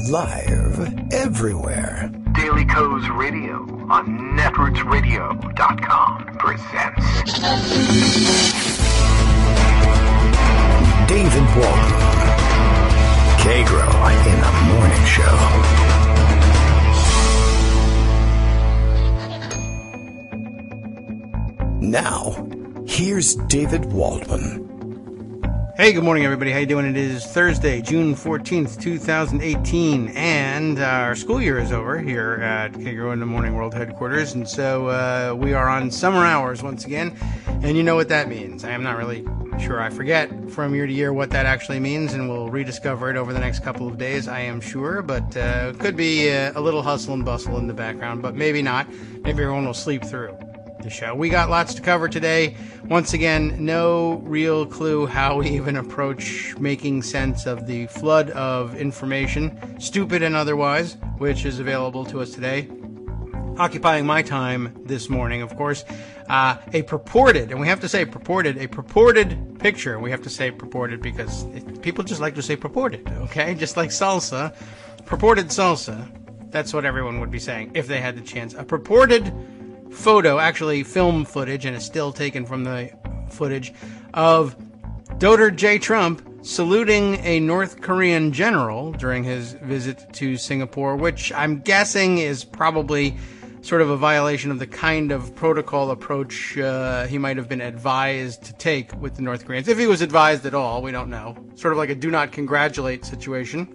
Live everywhere. Daily Co's Radio on netrootsradio.com presents David Walton. Kagro in the Morning Show. Now, here's David Waldman. Hey, good morning, everybody. How you doing? It is Thursday, June 14th, 2018, and our school year is over here at Kagro in the Morning World Headquarters, and so we are on summer hours once again, and you know what that means. I am not really sure. I forget from year to year what that actually means, and we'll rediscover it over the next couple of days, I am sure, but could be a little hustle and bustle in the background, but maybe not. Maybe everyone will sleep through the show. We got lots to cover today. Once again, no real clue how we even approach making sense of the flood of information, stupid and otherwise, which is available to us today. Occupying my time this morning, of course, a purported, and we have to say purported, a purported picture. We have to say purported because people just like to say purported, okay? Just like salsa. Purported salsa. That's what everyone would be saying if they had the chance. A purported photo, actually film footage, and it's still taken from the footage, of Donald J. Trump saluting a North Korean general during his visit to Singapore, which I'm guessing is probably sort of a violation of the kind of protocol approach he might have been advised to take with the North Koreans. If he was advised at all, we don't know. Sort of like a do not congratulate situation.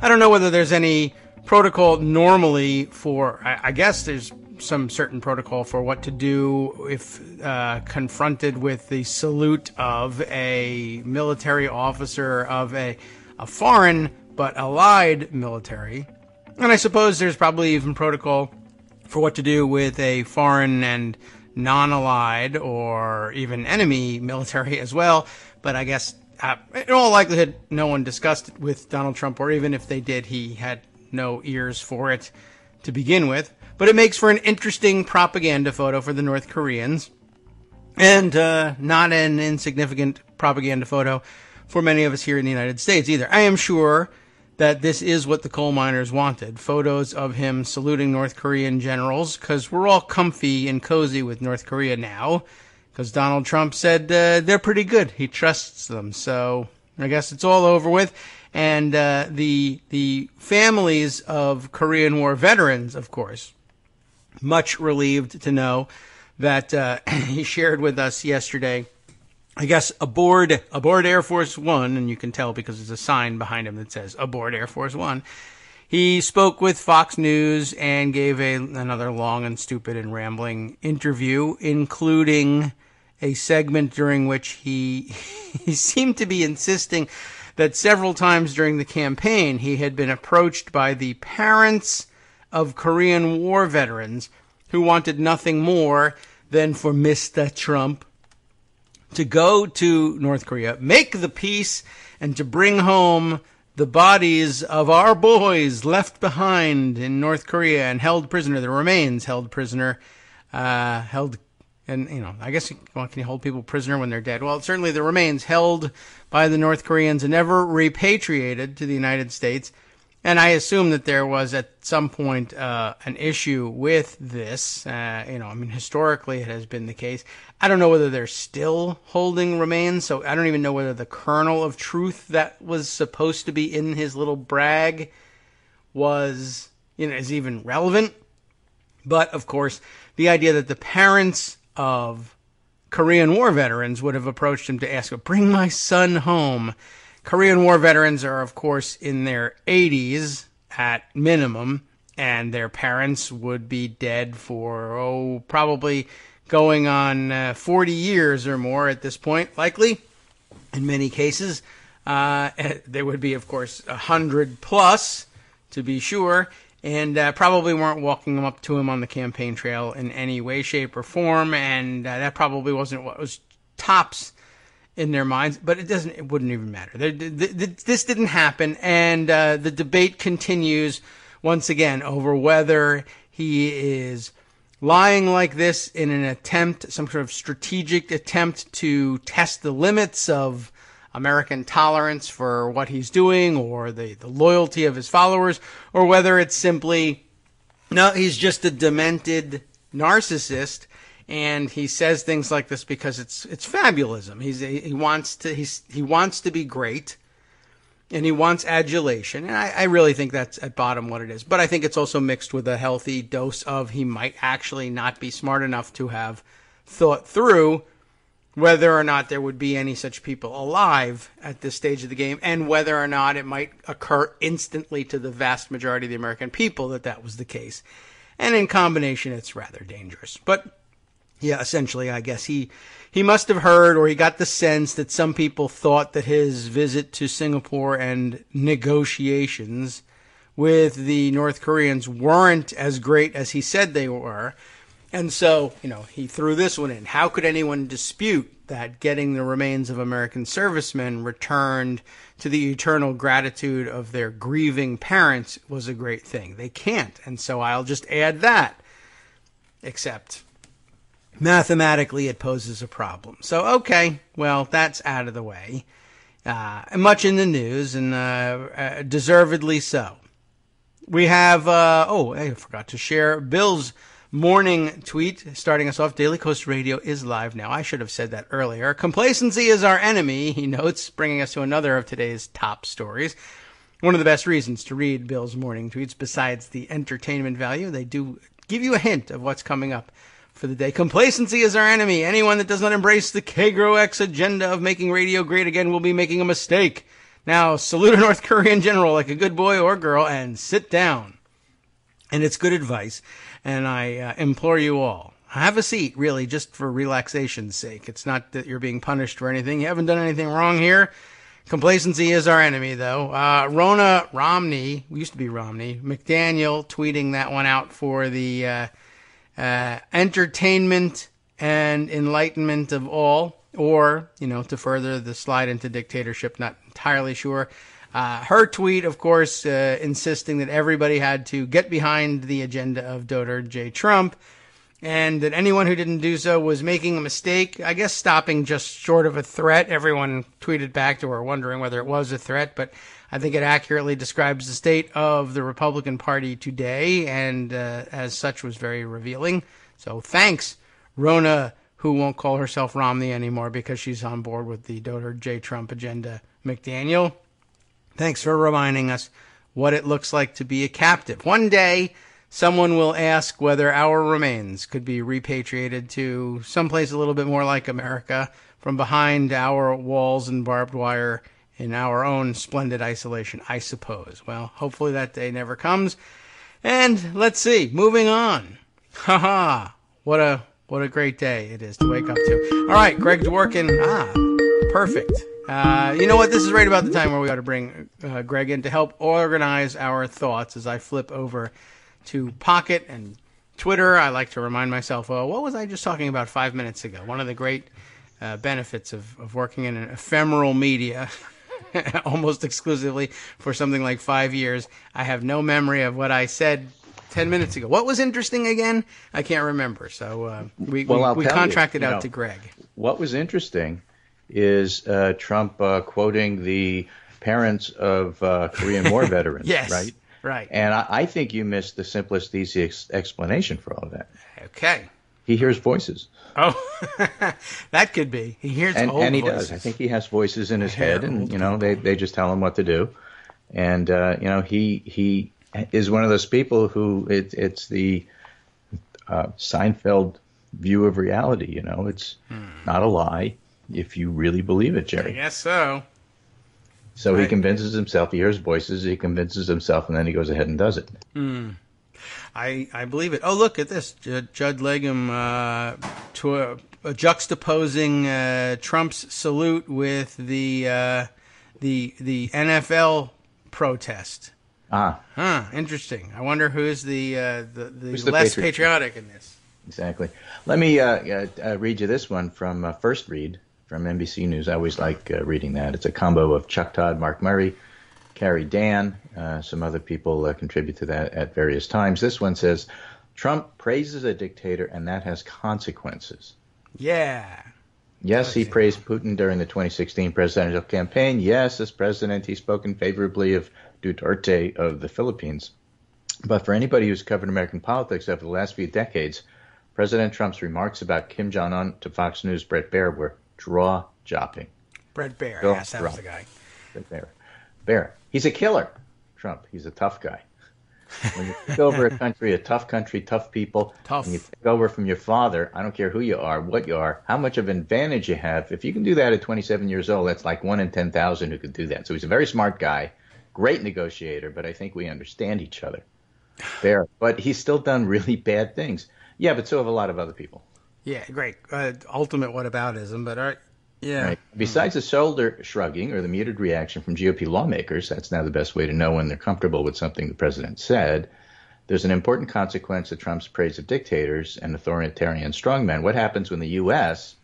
I don't know whether there's any protocol normally for, I guess there's some certain protocol for what to do if confronted with the salute of a military officer of a foreign but allied military. And I suppose there's probably even protocol for what to do with a foreign and non-allied or even enemy military as well. But I guess in all likelihood, no one discussed it with Donald Trump, or even if they did, he had no ears for it to begin with. But it makes for an interesting propaganda photo for the North Koreans, and not an insignificant propaganda photo for many of us here in the United States either. I am sure that this is what the coal miners wanted, photos of him saluting North Korean generals, because we're all comfy and cozy with North Korea now, because Donald Trump said they're pretty good. He trusts them, so I guess it's all over with. And the families of Korean War veterans, of course, much relieved to know that he shared with us yesterday, I guess, aboard Air Force One, and you can tell because there's a sign behind him that says aboard Air Force One. He spoke with Fox News and gave another long and stupid and rambling interview, including a segment during which he seemed to be insisting that several times during the campaign he had been approached by the parents of Korean War veterans who wanted nothing more than for Mr. Trump to go to North Korea, make the peace, and to bring home the bodies of our boys left behind in North Korea and held prisoner, the remains held prisoner, and, you know, I guess, well, can you hold people prisoner when they're dead? Well, certainly the remains held by the North Koreans and never repatriated to the United States. And I assume that there was at some point an issue with this. Historically it has been the case. I don't know whether they're still holding remains, so I don't even know whether the kernel of truth that was supposed to be in his little brag is even relevant. But, of course, the idea that the parents of Korean War veterans would have approached him to ask, bring my son home. Korean War veterans are, of course, in their 80s at minimum, and their parents would be dead for, probably going on 40 years or more at this point, likely. In many cases, they would be, of course, 100 plus, to be sure, and probably weren't walking them up to him on the campaign trail in any way, shape, or form, and that probably wasn't what was tops in their minds, but it wouldn't even matter. This didn't happen, and the debate continues once again over whether he is lying like this in an attempt, some sort of strategic attempt to test the limits of American tolerance for what he's doing or the loyalty of his followers, or whether it's simply, no, he's just a demented narcissist and he says things like this because it's fabulism. He wants to be great and he wants adulation. And I really think that's at bottom what it is. But I think it's also mixed with a healthy dose of he might actually not be smart enough to have thought through whether or not there would be any such people alive at this stage of the game, and whether or not it might occur instantly to the vast majority of the American people that was the case. And in combination, it's rather dangerous. But yeah, essentially, I guess he must have heard, or he got the sense that some people thought that his visit to Singapore and negotiations with the North Koreans weren't as great as he said they were. And so, he threw this one in. How could anyone dispute that getting the remains of American servicemen returned to the eternal gratitude of their grieving parents was a great thing? They can't. And so I'll just add that. Except mathematically it poses a problem. So, okay, well, that's out of the way. Much in the news, and deservedly so. We have, I forgot to share Bill's morning tweet starting us off. Daily Coast Radio is live now. I should have said that earlier. Complacency is our enemy, he notes, bringing us to another of today's top stories. One of the best reasons to read Bill's morning tweets, besides the entertainment value, they do give you a hint of what's coming up for the day. Complacency is our enemy. Anyone that does not embrace the Kagro X agenda of making radio great again will be making a mistake. Now, salute a North Korean general like a good boy or girl and sit down. And it's good advice. And I implore you all, have a seat, really, just for relaxation's sake. It's not that you're being punished for anything. You haven't done anything wrong here. Complacency is our enemy, though. Rona Romney, we used to be Romney, McDaniel tweeting that one out for the entertainment and enlightenment of all, or, to further the slide into dictatorship, not entirely sure. Her tweet, of course, insisting that everybody had to get behind the agenda of Donald J. Trump, and that anyone who didn't do so was making a mistake. I guess stopping just short of a threat. Everyone tweeted back to her wondering whether it was a threat, but I think it accurately describes the state of the Republican Party today, and as such was very revealing. So thanks, Rona, who won't call herself Romney anymore because she's on board with the Donald J. Trump agenda, McDaniel. Thanks for reminding us what it looks like to be a captive. One day, someone will ask whether our remains could be repatriated to someplace a little bit more like America, from behind our walls and barbed wire in our own splendid isolation, I suppose. Well, hopefully that day never comes. And let's see, moving on. What a great day it is to wake up to. All right, Greg Dworkin. Perfect. You know what? This is right about the time where we ought to bring Greg in to help organize our thoughts as I flip over to Pocket and Twitter. I like to remind myself, what was I just talking about 5 minutes ago? One of the great benefits of working in an ephemeral media, almost exclusively for something like 5 years. I have no memory of what I said 10 minutes ago. What was interesting again? I can't remember. So we contracted out to Greg. What was interesting is Trump quoting the parents of Korean War veterans, yes, right? Right. And I think you missed the simplest, easiest explanation for all of that. Okay. He hears voices. Oh, that could be. He hears old voices. And he does. I think he has voices in his head, and they just tell him what to do. And he is one of those people who it's the Seinfeld view of reality. It's not a lie if you really believe it, Jerry. I guess so. So he convinces himself. He hears voices. He convinces himself, and then he goes ahead and does it. I believe it. Oh, look at this. Judd Legum juxtaposing Trump's salute with the NFL protest. Interesting. I wonder who's the less patriotic in this. Exactly. Let me read you this one from First Read from NBC News. I always like reading that. It's a combo of Chuck Todd, Mark Murray, Carrie Dan. Some other people contribute to that at various times. This one says, Trump praises a dictator, and that has consequences. Yeah. Yes, he praised Putin during the 2016 presidential campaign. Yes, as president, he's spoken favorably of Duterte of the Philippines. But for anybody who's covered American politics over the last few decades, President Trump's remarks about Kim Jong-un to Fox News' Bret Baier were jaw-dropping. Bret Baier, yes, that was the guy. Bret Baier. He's a killer, Trump. He's a tough guy. When you take over a country, tough people, and you take over from your father, I don't care who you are, what you are, how much of an advantage you have. If you can do that at 27 years old, that's like 1 in 10,000 who could do that. So he's a very smart guy, great negotiator, but I think we understand each other there. But he's still done really bad things. Yeah, but so have a lot of other people. Yeah, great. Ultimate whataboutism, but all right. Yeah. Right. Besides the shoulder shrugging or the muted reaction from GOP lawmakers, that's now the best way to know when they're comfortable with something the president said, there's an important consequence of Trump's praise of dictators and authoritarian strongmen. What happens when the U.S.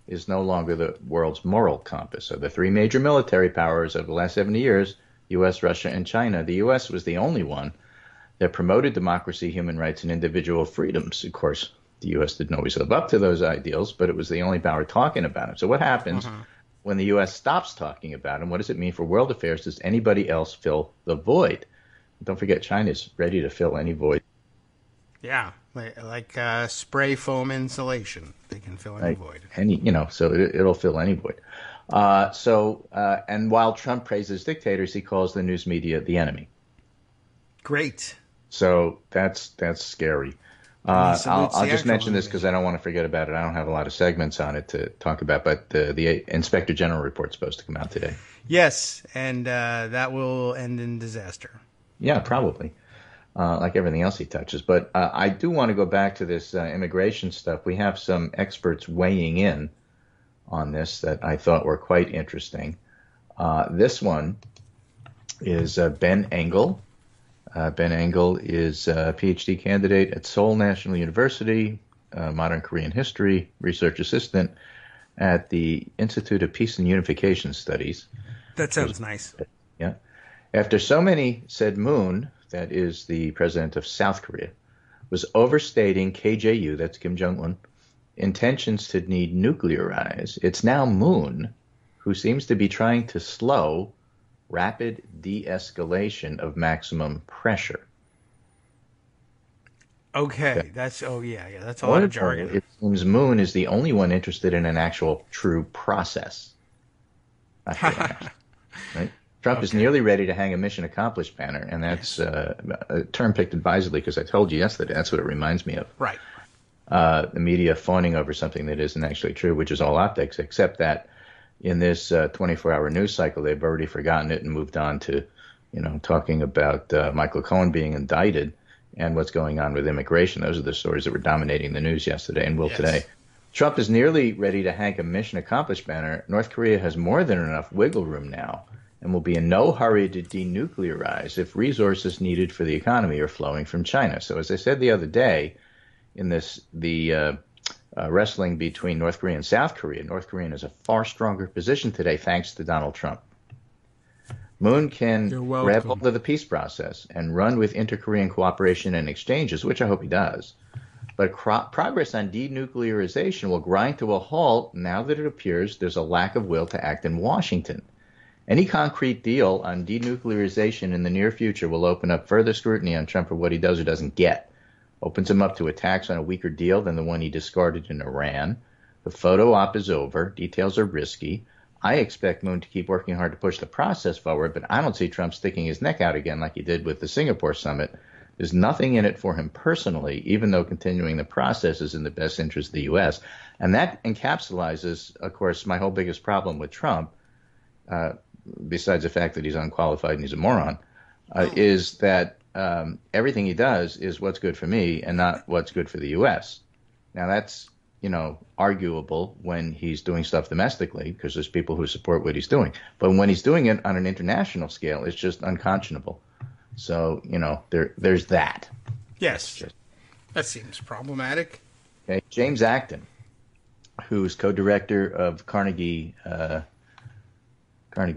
is no longer the world's moral compass? So the three major military powers of the last 70 years, U.S., Russia, and China, the U.S. was the only one that promoted democracy, human rights, and individual freedoms. Of course, the U.S. didn't always live up to those ideals, but it was the only power talking about it. So what happens when the U.S. stops talking about them? What does it mean for world affairs? Does anybody else fill the void? Don't forget, China's ready to fill any void. Yeah, like spray foam insulation. They can fill any void. So it'll fill any void. And while Trump praises dictators, he calls the news media the enemy. Great. So that's scary. I'll just mention this because I don't want to forget about it. I don't have a lot of segments on it to talk about, but the Inspector General report's supposed to come out today. Yes, and that will end in disaster. Yeah, probably, like everything else he touches. But I do want to go back to this immigration stuff. We have some experts weighing in on this that I thought were quite interesting. This one is Ben Engel. Ben Engel is a PhD candidate at Seoul National University, modern Korean history research assistant at the Institute of Peace and Unification Studies. That sounds nice. Yeah. After so many said Moon, that is the president of South Korea, was overstating KJU, that's Kim Jong-un, intentions to need nuclearize, it's now Moon who seems to be trying to slow rapid de-escalation of maximum pressure. Okay, that's a lot of jargon. It seems Moon is the only one interested in an actual true process. Right? Trump is nearly ready to hang a mission accomplished banner, and that's a term picked advisedly because I told you yesterday that's what it reminds me of. Right. The media fawning over something that isn't actually true, which is all optics, except that in this 24-hour news cycle, they've already forgotten it and moved on to, talking about Michael Cohen being indicted and what's going on with immigration. Those are the stories that were dominating the news yesterday and will today. Trump is nearly ready to hang a mission accomplished banner. North Korea has more than enough wiggle room now and will be in no hurry to denuclearize if resources needed for the economy are flowing from China. So as I said the other day, in the wrestling between North Korea and South Korea, North Korea is a far stronger position today thanks to Donald Trump. Moon can grab hold of the peace process and run with inter-Korean cooperation and exchanges, which I hope he does. But progress on denuclearization will grind to a halt now that it appears there's a lack of will to act in Washington. Any concrete deal on denuclearization in the near future will open up further scrutiny on Trump for what he does or doesn't get. Opens him up to attacks on a weaker deal than the one he discarded in Iran. The photo op is over. Details are risky. I expect Moon to keep working hard to push the process forward, but I don't see Trump sticking his neck out again like he did with the Singapore summit. There's nothing in it for him personally, even though continuing the process is in the best interest of the U.S. And that encapsulates, of course, my whole biggest problem with Trump, besides the fact that he's unqualified and he's a moron, is that everything he does is what's good for me and not what's good for the U.S. Now, that's, arguable when he's doing stuff domestically because there's people who support what he's doing. But when he's doing it on an international scale, it's just unconscionable. So, there's that. Yes. That seems problematic. Okay. James Acton, who's co-director of Carnegie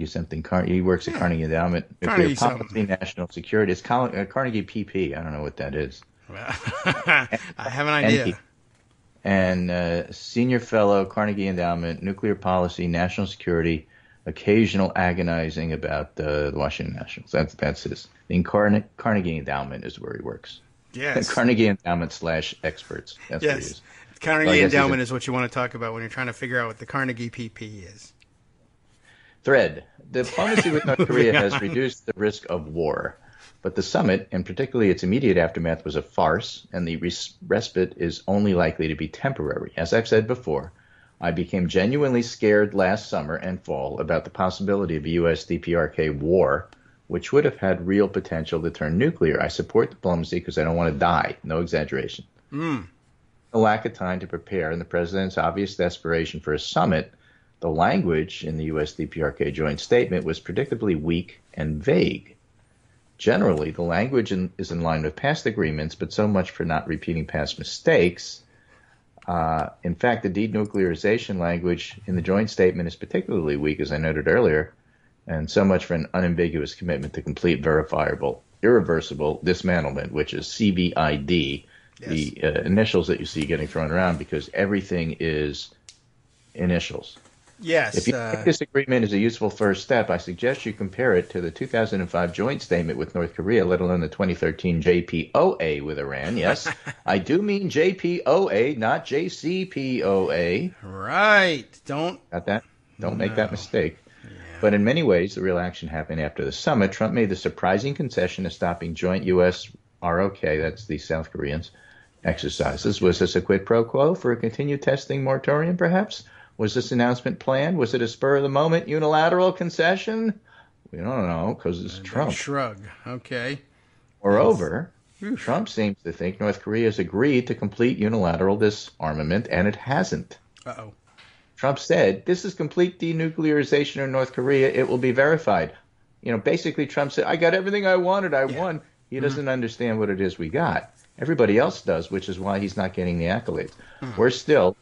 something. He works at Carnegie Endowment. Carnegie Policy National Security. It's Carnegie PP. I don't know what that is. I have an idea. and senior fellow, Carnegie Endowment, nuclear policy, national security, occasional agonizing about the Washington Nationals. That's his. Carnegie Endowment is where he works. Yes. Carnegie Endowment / experts. That's what he is. Carnegie Endowment is what you want to talk about when you're trying to figure out what the Carnegie PP is. Thread. Diplomacy with North Korea has reduced the risk of war, but the summit, and particularly its immediate aftermath, was a farce, and the respite is only likely to be temporary. As I've said before, I became genuinely scared last summer and fall about the possibility of a U.S.-DPRK war, which would have had real potential to turn nuclear. I support diplomacy because I don't want to die. No exaggeration. The lack of time to prepare and the president's obvious desperation for a summit, the language in the U.S.-DPRK joint statement was predictably weak and vague. Generally, the language is in line with past agreements, but so much for not repeating past mistakes. In fact, the denuclearization language in the joint statement is particularly weak, as I noted earlier, and so much for an unambiguous commitment to complete, verifiable, irreversible dismantlement, which is CVID, the initials that you see getting thrown around because everything is initials. Yes. If you think this agreement is a useful first step, I suggest you compare it to the 2005 joint statement with North Korea, let alone the 2013 JPOA with Iran. Yes, I do mean JPOA, not JCPOA. Right. Don't make that mistake. Yeah. But in many ways, the real action happened after the summit. Trump made the surprising concession of stopping joint U.S. ROK, that's the South Koreans, exercises. Was this a quid pro quo for a continued testing moratorium, perhaps? Was this announcement planned? Was it a spur-of-the-moment unilateral concession? We don't know, because it's Trump. Shrug. Okay. Moreover, Trump seems to think North Korea has agreed to complete unilateral disarmament, and it hasn't. Uh-oh. Trump said, this is complete denuclearization of North Korea. It will be verified. Basically, Trump said, I got everything I wanted. I won. He doesn't understand what it is we got. Everybody else does, which is why he's not getting the accolades. We're still...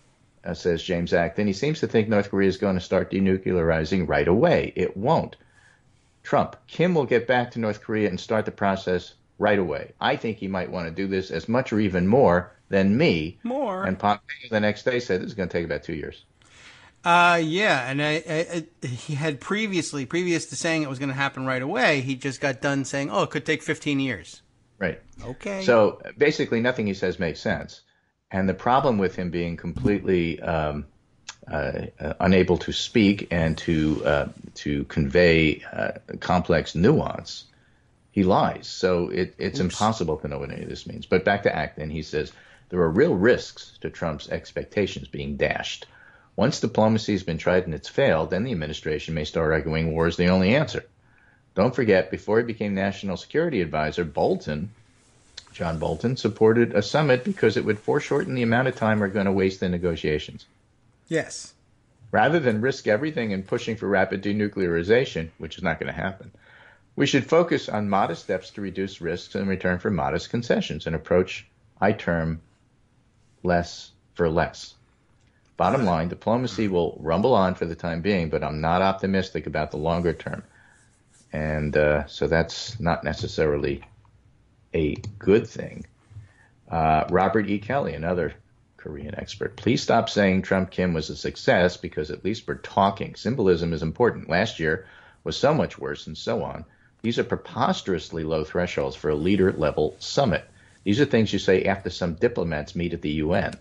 says James Acton, he seems to think North Korea is going to start denuclearizing right away. It won't. Trump, Kim will get back to North Korea and start the process right away. I think he might want to do this as much or even more than me. More. And Pompeo the next day said this is going to take about 2 years. Yeah, and he had previous to saying it was going to happen right away, he just got done saying, it could take 15 years. Right. Okay. So basically nothing he says makes sense. And the problem with him being completely unable to speak and to convey complex nuance, he lies. So it's impossible to know what any of this means. But back to Acton, he says, there are real risks to Trump's expectations being dashed. Once diplomacy has been tried and it's failed, then the administration may start arguing war is the only answer. Don't forget, before he became National Security Advisor, John Bolton supported a summit because it would foreshorten the amount of time we're going to waste in negotiations. Yes. Rather than risk everything and pushing for rapid denuclearization, which is not going to happen, we should focus on modest steps to reduce risks in return for modest concessions, an approach I term less for less. Bottom line, diplomacy will rumble on for the time being, but I'm not optimistic about the longer term. And so that's not necessarily a good thing. Robert E. Kelly, another Korean expert, please stop saying Trump-Kim was a success because at least we're talking. Symbolism is important. Last year was so much worse and so on. These are preposterously low thresholds for a leader-level summit. These are things you say after some diplomats meet at the UN.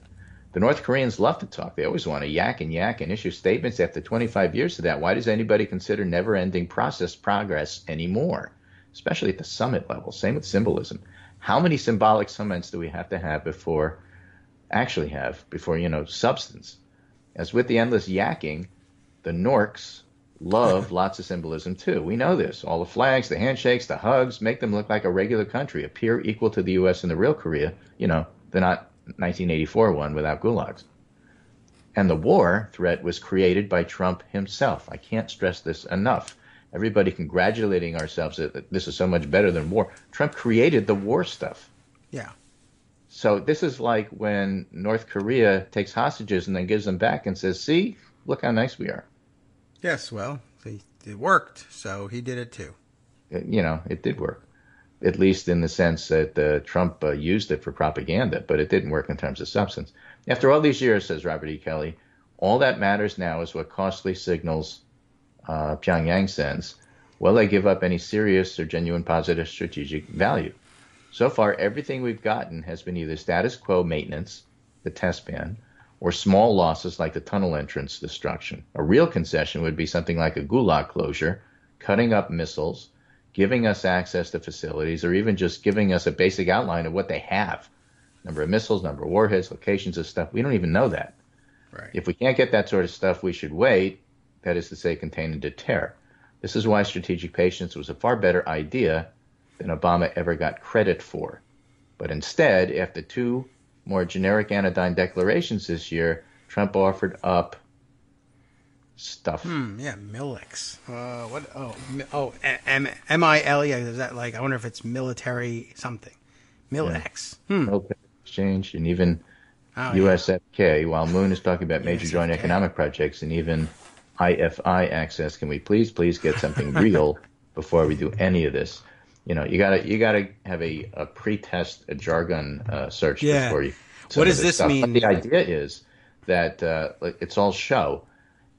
The North Koreans love to talk. They always want to yak and issue statements after 25 years of that. Why does anybody consider never-ending process progress anymore? Especially at the summit level. Same with symbolism. How many symbolic summits do we have to have before substance? As with the endless yakking, the Norks love lots of symbolism too. We know this. All the flags, the handshakes, the hugs, make them look like a regular country, appear equal to the U.S. and the real Korea. They're not 1984 one without gulags. And the war threat was created by Trump himself. I can't stress this enough. Everybody congratulating ourselves that this is so much better than war. Trump created the war stuff. Yeah. So this is like when North Korea takes hostages and then gives them back and says, see, look how nice we are. Yes, well, it worked, so he did it too. It did work. at least in the sense that Trump used it for propaganda, but it didn't work in terms of substance. After all these years, says Robert E. Kelly, all that matters now is what costly signals Pyongyang sends. Will they give up any serious or genuine positive strategic value? So far, everything we've gotten has been either status quo maintenance, the test ban, or small losses like the tunnel entrance destruction. A real concession would be something like a gulag closure, cutting up missiles, giving us access to facilities, or even just giving us a basic outline of what they have. Number of missiles, number of warheads, locations of stuff. We don't even know that. Right. If we can't get that sort of stuff, we should wait, that is to say, contain and deter. This is why strategic patience was a far better idea than Obama ever got credit for. But instead, after 2 more generic anodyne declarations this year, Trump offered up stuff. Yeah, Milix. What? MIL. Yeah, is that like? I wonder if it's military something. Milex. Military exchange, and even USFK. While Moon is talking about major joint economic projects and even IFI access, can we please get something real before we do any of this? You gotta have a pre-test, a jargon search before you. What does this mean? But the idea is that it's all show,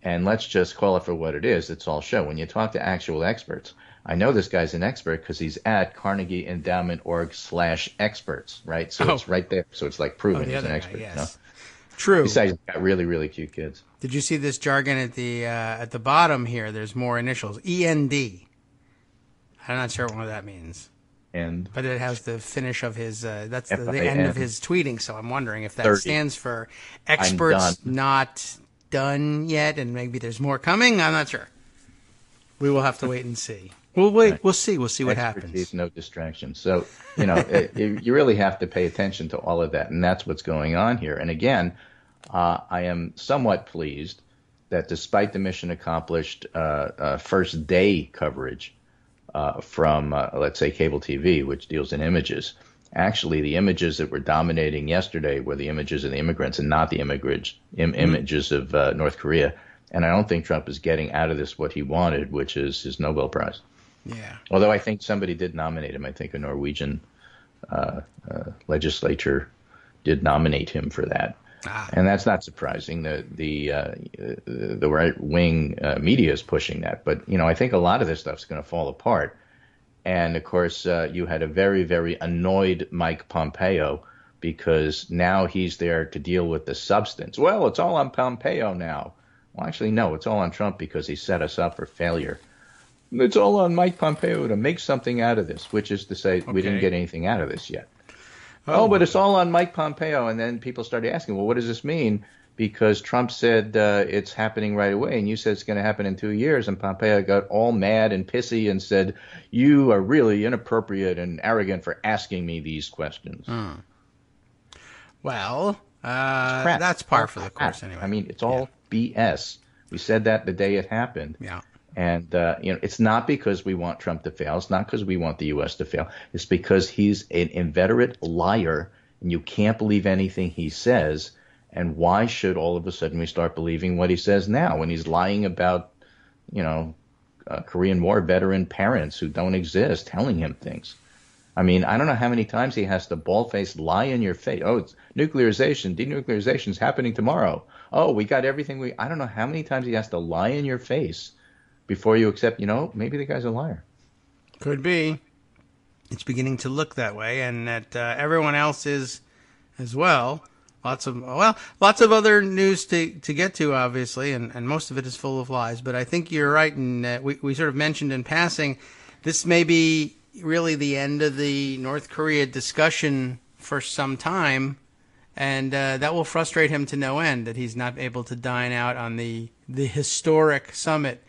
and let's just call it for what it is. It's all show. When you talk to actual experts, I know this guy's an expert because he's at CarnegieEndowment.org/experts, right? So it's right there. So it's like proven he's an expert. Yes. You know? True. Besides, he's got really, really cute kids. Did you see this jargon at the bottom here? There's more initials. END. I'm not sure what that means. But it has the finish of his, that's the end of his tweeting, so I'm wondering if that 30. stands for experts not done yet, and maybe there's more coming. I'm not sure. We will have to wait and see. We'll wait. Right. We'll see what happens. No distractions. So, you really have to pay attention to all of that, and that's what's going on here. And again, I am somewhat pleased that despite the mission accomplished first day coverage from, let's say, cable TV, which deals in images. Actually, the images that were dominating yesterday were the images of the immigrants and not the images of North Korea. And I don't think Trump is getting out of this what he wanted, which is his Nobel Prize. Yeah. Although I think somebody did nominate him. I think a Norwegian legislature did nominate him for that. And that's not surprising. The right-wing media is pushing that. But, I think a lot of this stuff is going to fall apart. And, of course, you had a very, very annoyed Mike Pompeo because now he's there to deal with the substance. Well, it's all on Pompeo now. Well, actually, no, it's all on Trump because he set us up for failure. It's all on Mike Pompeo to make something out of this, which is to say we didn't get anything out of this yet. But it's all on Mike Pompeo. And then people started asking, well, what does this mean? Because Trump said it's happening right away, and you said it's going to happen in 2 years. And Pompeo got all mad and pissy and said, you are really inappropriate and arrogant for asking me these questions. Well, that's par for the course anyway. I mean, it's all BS. We said that the day it happened. Yeah. And, it's not because we want Trump to fail. It's not because we want the U.S. to fail. It's because he's an inveterate liar, and you can't believe anything he says. And why should all of a sudden we start believing what he says now when he's lying about, Korean War veteran parents who don't exist telling him things? I mean, I don't know how many times he has to bald-faced lie in your face. Oh, it's nuclearization, denuclearization is happening tomorrow. Oh, we got everything I don't know how many times he has to lie in your face before you accept, maybe the guy's a liar. Could be. It's beginning to look that way, and that everyone else is as well. Lots of other news to get to, obviously, and most of it is full of lies. But I think you're right, and we sort of mentioned in passing, this may be really the end of the North Korea discussion for some time, and that will frustrate him to no end, that he's not able to dine out on the historic summit,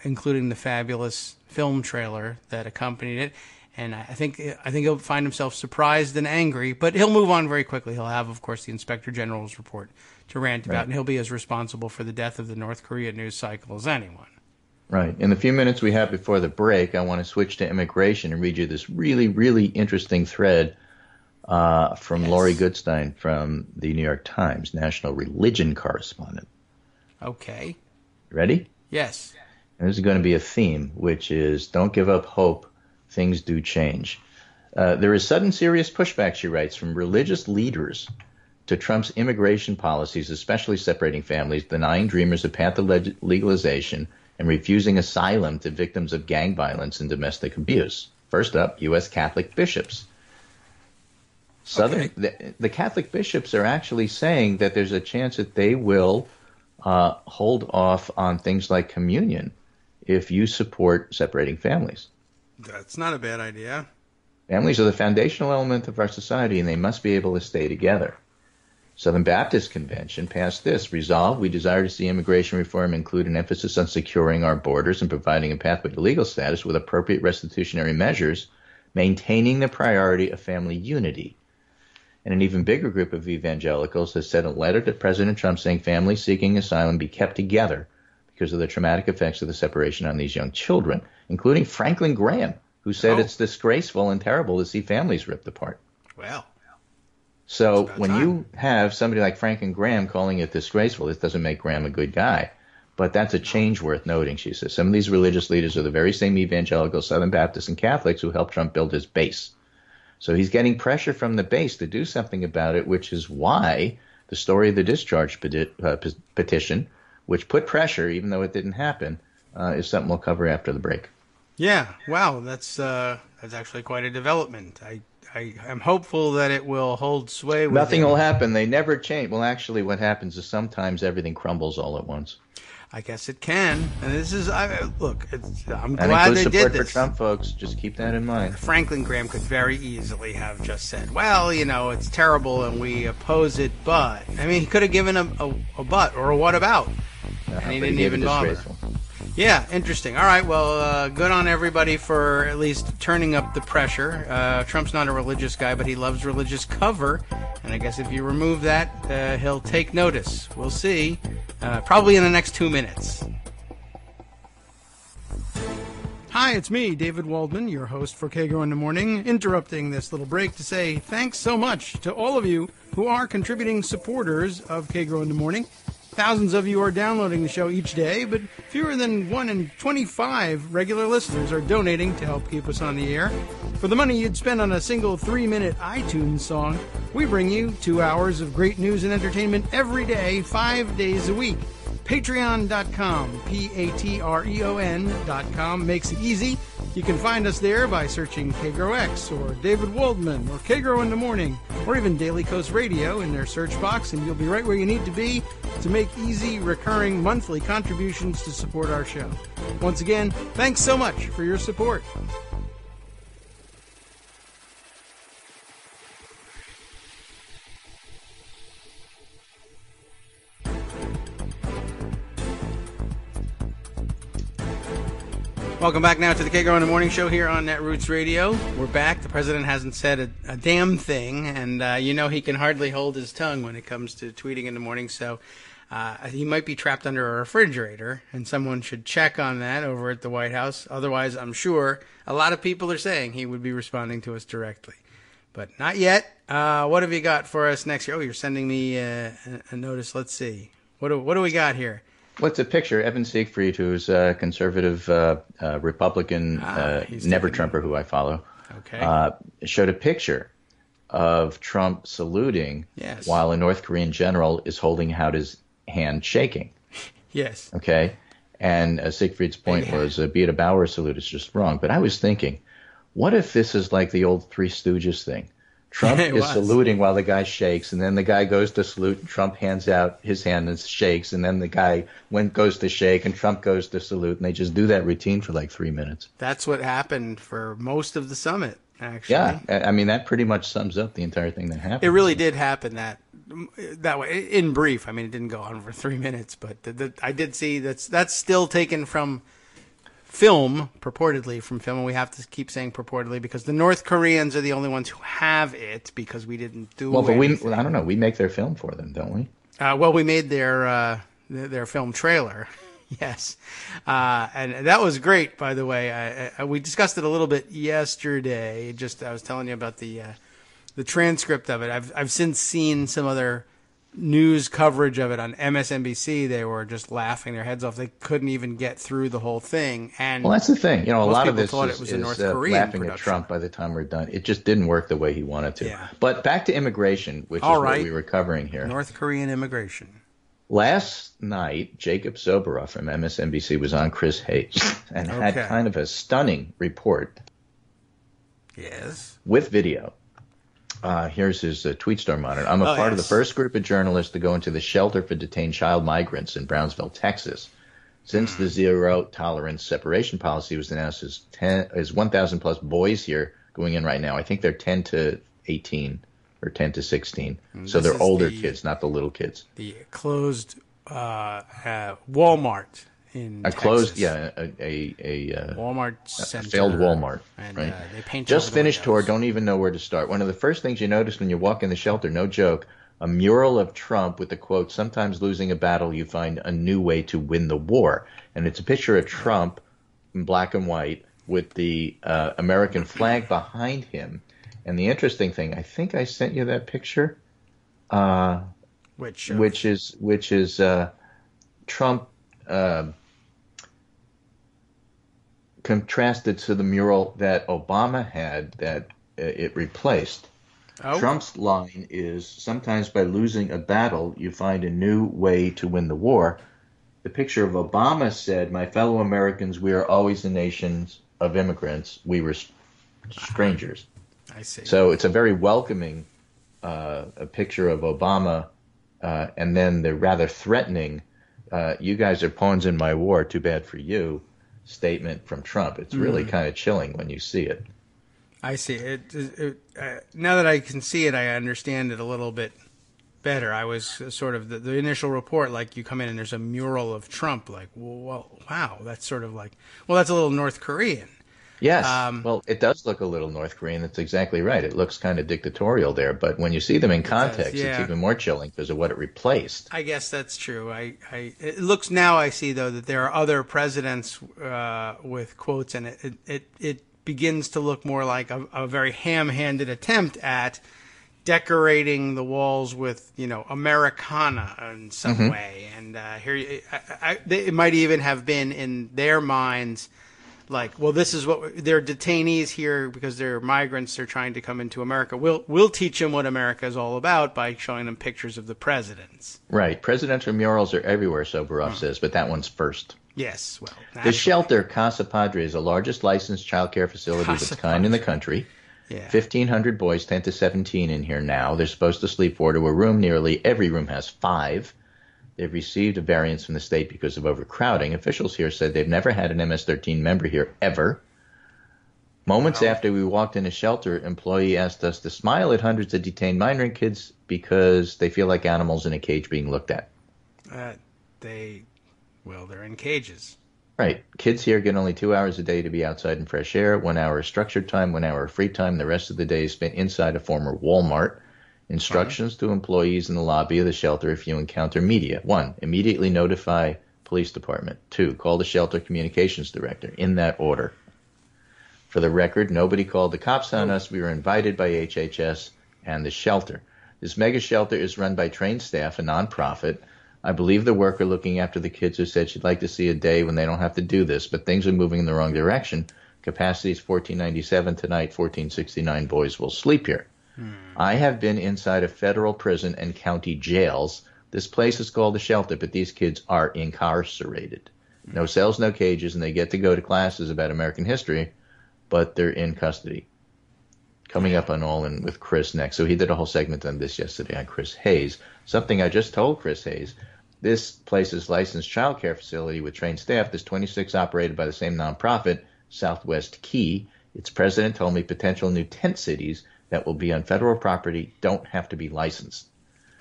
including the fabulous film trailer that accompanied it. And I think he'll find himself surprised and angry, but he'll move on very quickly. He'll have, of course, the Inspector General's report to rant about, and he'll be as responsible for the death of the North Korea news cycle as anyone. Right. In the few minutes we have before the break, I want to switch to immigration and read you this really, really interesting thread from Laurie Goodstein from the New York Times, national religion correspondent. Okay. Ready? Yes. And this is going to be a theme, which is don't give up hope. Things do change. There is sudden serious pushback, she writes, from religious leaders to Trump's immigration policies, especially separating families, denying Dreamers a path to legalization, and refusing asylum to victims of gang violence and domestic abuse. First up, U.S. Catholic bishops. The Catholic bishops are actually saying that there's a chance that they will hold off on things like communion if you support separating families. That's not a bad idea. Families are the foundational element of our society, and they must be able to stay together. Southern Baptist Convention passed this. Resolved, we desire to see immigration reform include an emphasis on securing our borders and providing a pathway to legal status with appropriate restitutionary measures, maintaining the priority of family unity. And an even bigger group of evangelicals has sent a letter to President Trump saying families seeking asylum be kept together because of the traumatic effects of the separation on these young children, including Franklin Graham, who said it's disgraceful and terrible to see families ripped apart. Well. So when you have somebody like Franklin Graham calling it disgraceful, this doesn't make Graham a good guy. But that's a change worth noting, she says. Some of these religious leaders are the very same evangelical Southern Baptists and Catholics who helped Trump build his base. So he's getting pressure from the base to do something about it, which is why the story of the discharge petition, which put pressure, even though it didn't happen, is something we'll cover after the break. Yeah, wow, that's actually quite a development. I am hopeful that it will hold sway. Nothing will happen. They never change. Well, actually, what happens is sometimes everything crumbles all at once. I guess it can. And this is, look, I'm that glad they did support this. For Trump, folks. Just keep that in mind. Franklin Graham could very easily have just said, well, it's terrible and we oppose it, but. I mean, he could have given a but or a what about. And he didn't even bother. Yeah, interesting. All right, well, good on everybody for at least turning up the pressure. Trump's not a religious guy, but he loves religious cover. And I guess if you remove that, he'll take notice. We'll see. Probably in the next 2 minutes. Hi, it's me, David Waldman, your host for Kagro in the Morning, interrupting this little break to say thanks so much to all of you who are contributing supporters of Kagro in the Morning. Thousands of you are downloading the show each day, but fewer than 1 in 25 regular listeners are donating to help keep us on the air. For the money you'd spend on a single 3-minute iTunes song, we bring you 2 hours of great news and entertainment every day, 5 days a week. Patreon.com, Patreon.com makes it easy. You can find us there by searching KagroX or David Waldman or Kagro in the Morning or even Daily Coast Radio in their search box, and you'll be right where you need to be to make easy, recurring, monthly contributions to support our show. Once again, thanks so much for your support. Welcome back now to the Kagro in the Morning Show here on Netroots Radio. We're back. The president hasn't said a damn thing, and he can hardly hold his tongue when it comes to tweeting in the morning, so he might be trapped under a refrigerator, and someone should check on that over at the White House. Otherwise, I'm sure a lot of people are saying he would be responding to us directly. But not yet. What have you got for us next year? Oh, you're sending me a notice. Let's see. What do we got here? Well, it's a picture. Evan Siegfried, who's a conservative Republican, never-Trumper who I follow, showed a picture of Trump saluting while a North Korean general is holding out his hand shaking. Yes. Okay? And Siegfried's point was, be it a bow or a salute, it's just wrong. But I was thinking, what if this is like the old Three Stooges thing? Trump is saluting while the guy shakes, and then the guy goes to salute, and Trump hands out his hand and shakes, and then the guy goes to shake, and Trump goes to salute, and they just do that routine for like 3 minutes. That's what happened for most of the summit, actually. Yeah, I mean, that pretty much sums up the entire thing that happened. It really did happen that way. In brief, I mean, it didn't go on for 3 minutes, but I did see that's still taken from film, purportedly from film, and we have to keep saying purportedly because the North Koreans are the only ones who have it because we didn't do anything. I don't know. We make their film for them, don't we? Well, we made their film trailer, yes, and that was great. By the way, we discussed it a little bit yesterday. I was telling you about the transcript of it. I've since seen some other news coverage of it on MSNBC, they were just laughing their heads off. They couldn't even get through the whole thing. And well, that's the thing. A lot of this thought is, it was a North Korean laughing production. at Trump by the time we're done. It just didn't work the way he wanted to. Yeah. But back to immigration, which is what we were covering here. North Korean immigration. Last night, Jacob Soboroff from MSNBC was on Chris Hayes and had kind of a stunning report. Yes. With video. Here's his tweet storm on it. I'm a part of the first group of journalists to go into the shelter for detained child migrants in Brownsville, Texas. Since the zero tolerance separation policy was announced, as 1,000 plus boys here going in right now. I think they're 10 to 18 or 10 to 16. So they're older kids, not the little kids. The closed Walmart in Texas. Closed, a Walmart center. A failed Walmart. And, right. They painted just finished tour. Don't even know where to start. One of the first things you notice when you walk in the shelter, no joke, a mural of Trump with the quote, "Sometimes losing a battle, you find a new way to win the war." And it's a picture of Trump in black and white with the American flag behind him. And the interesting thing, I think I sent you that picture, which is Trump contrasted to the mural that Obama had that it replaced. Oh. Trump's line is, "Sometimes by losing a battle, you find a new way to win the war." The picture of Obama said, "My fellow Americans, we are always a nation of immigrants. We were strangers." I see. So it's a very welcoming a picture of Obama, and then the rather threatening, "You guys are pawns in my war, too bad for you," statement from Trump. It's really kind of chilling when you see it. I see. Now that I can see it, I understand it a little bit better. I was sort of the initial report, like you come in and there's a mural of Trump, like, well, wow, that's sort of like, well, that's a little North Korean. Yes. Well, it does look a little North Korean. That's exactly right. It looks kind of dictatorial there, but when you see them in context, it's even more chilling because of what it replaced. I guess that's true. It looks now. I see though that there are other presidents with quotes, and it begins to look more like a very ham-handed attempt at decorating the walls with, Americana in some way. And here, it might even have been in their minds, like, well, this is what they're detainees here because they're migrants. They're trying to come into America. We'll teach them what America is all about by showing them pictures of the presidents. Right. Presidential murals are everywhere, Soboroff says, but that one's first. Yes, well, the shelter Casa Padre is the largest licensed child care facility of its kind in the country. Yeah. 1,500 boys, 10 to 17 in here now. They're supposed to sleep 4 to a room. Nearly every room has 5. They've received a variance from the state because of overcrowding. Officials here said they've never had an MS-13 member here ever. Moments after we walked in a shelter, an employee asked us to smile at hundreds of detained migrant kids because they feel like animals in a cage being looked at. They're in cages. Right. Kids here get only 2 hours a day to be outside in fresh air, 1 hour of structured time, 1 hour of free time. The rest of the day is spent inside a former Walmart. Instructions to employees in the lobby of the shelter if you encounter media. 1, immediately notify police department. 2, call the shelter communications director. In that order. For the record, nobody called the cops on us. We were invited by HHS and the shelter. This mega shelter is run by trained staff, a nonprofit. I believe the worker looking after the kids who said she'd like to see a day when they don't have to do this, but things are moving in the wrong direction. Capacity is 1,497 tonight, 1,469 boys will sleep here. I have been inside a federal prison and county jails. This place is called a shelter, but these kids are incarcerated. No cells, no cages, and they get to go to classes about American history, but they're in custody. Coming up on All In with Chris next. So he did a whole segment on this yesterday on Chris Hayes. Something I just told Chris Hayes. This place is licensed child care facility with trained staff. There's 26 operated by the same nonprofit, Southwest Key. Its president told me potential new tent cities that will be on federal property don't have to be licensed.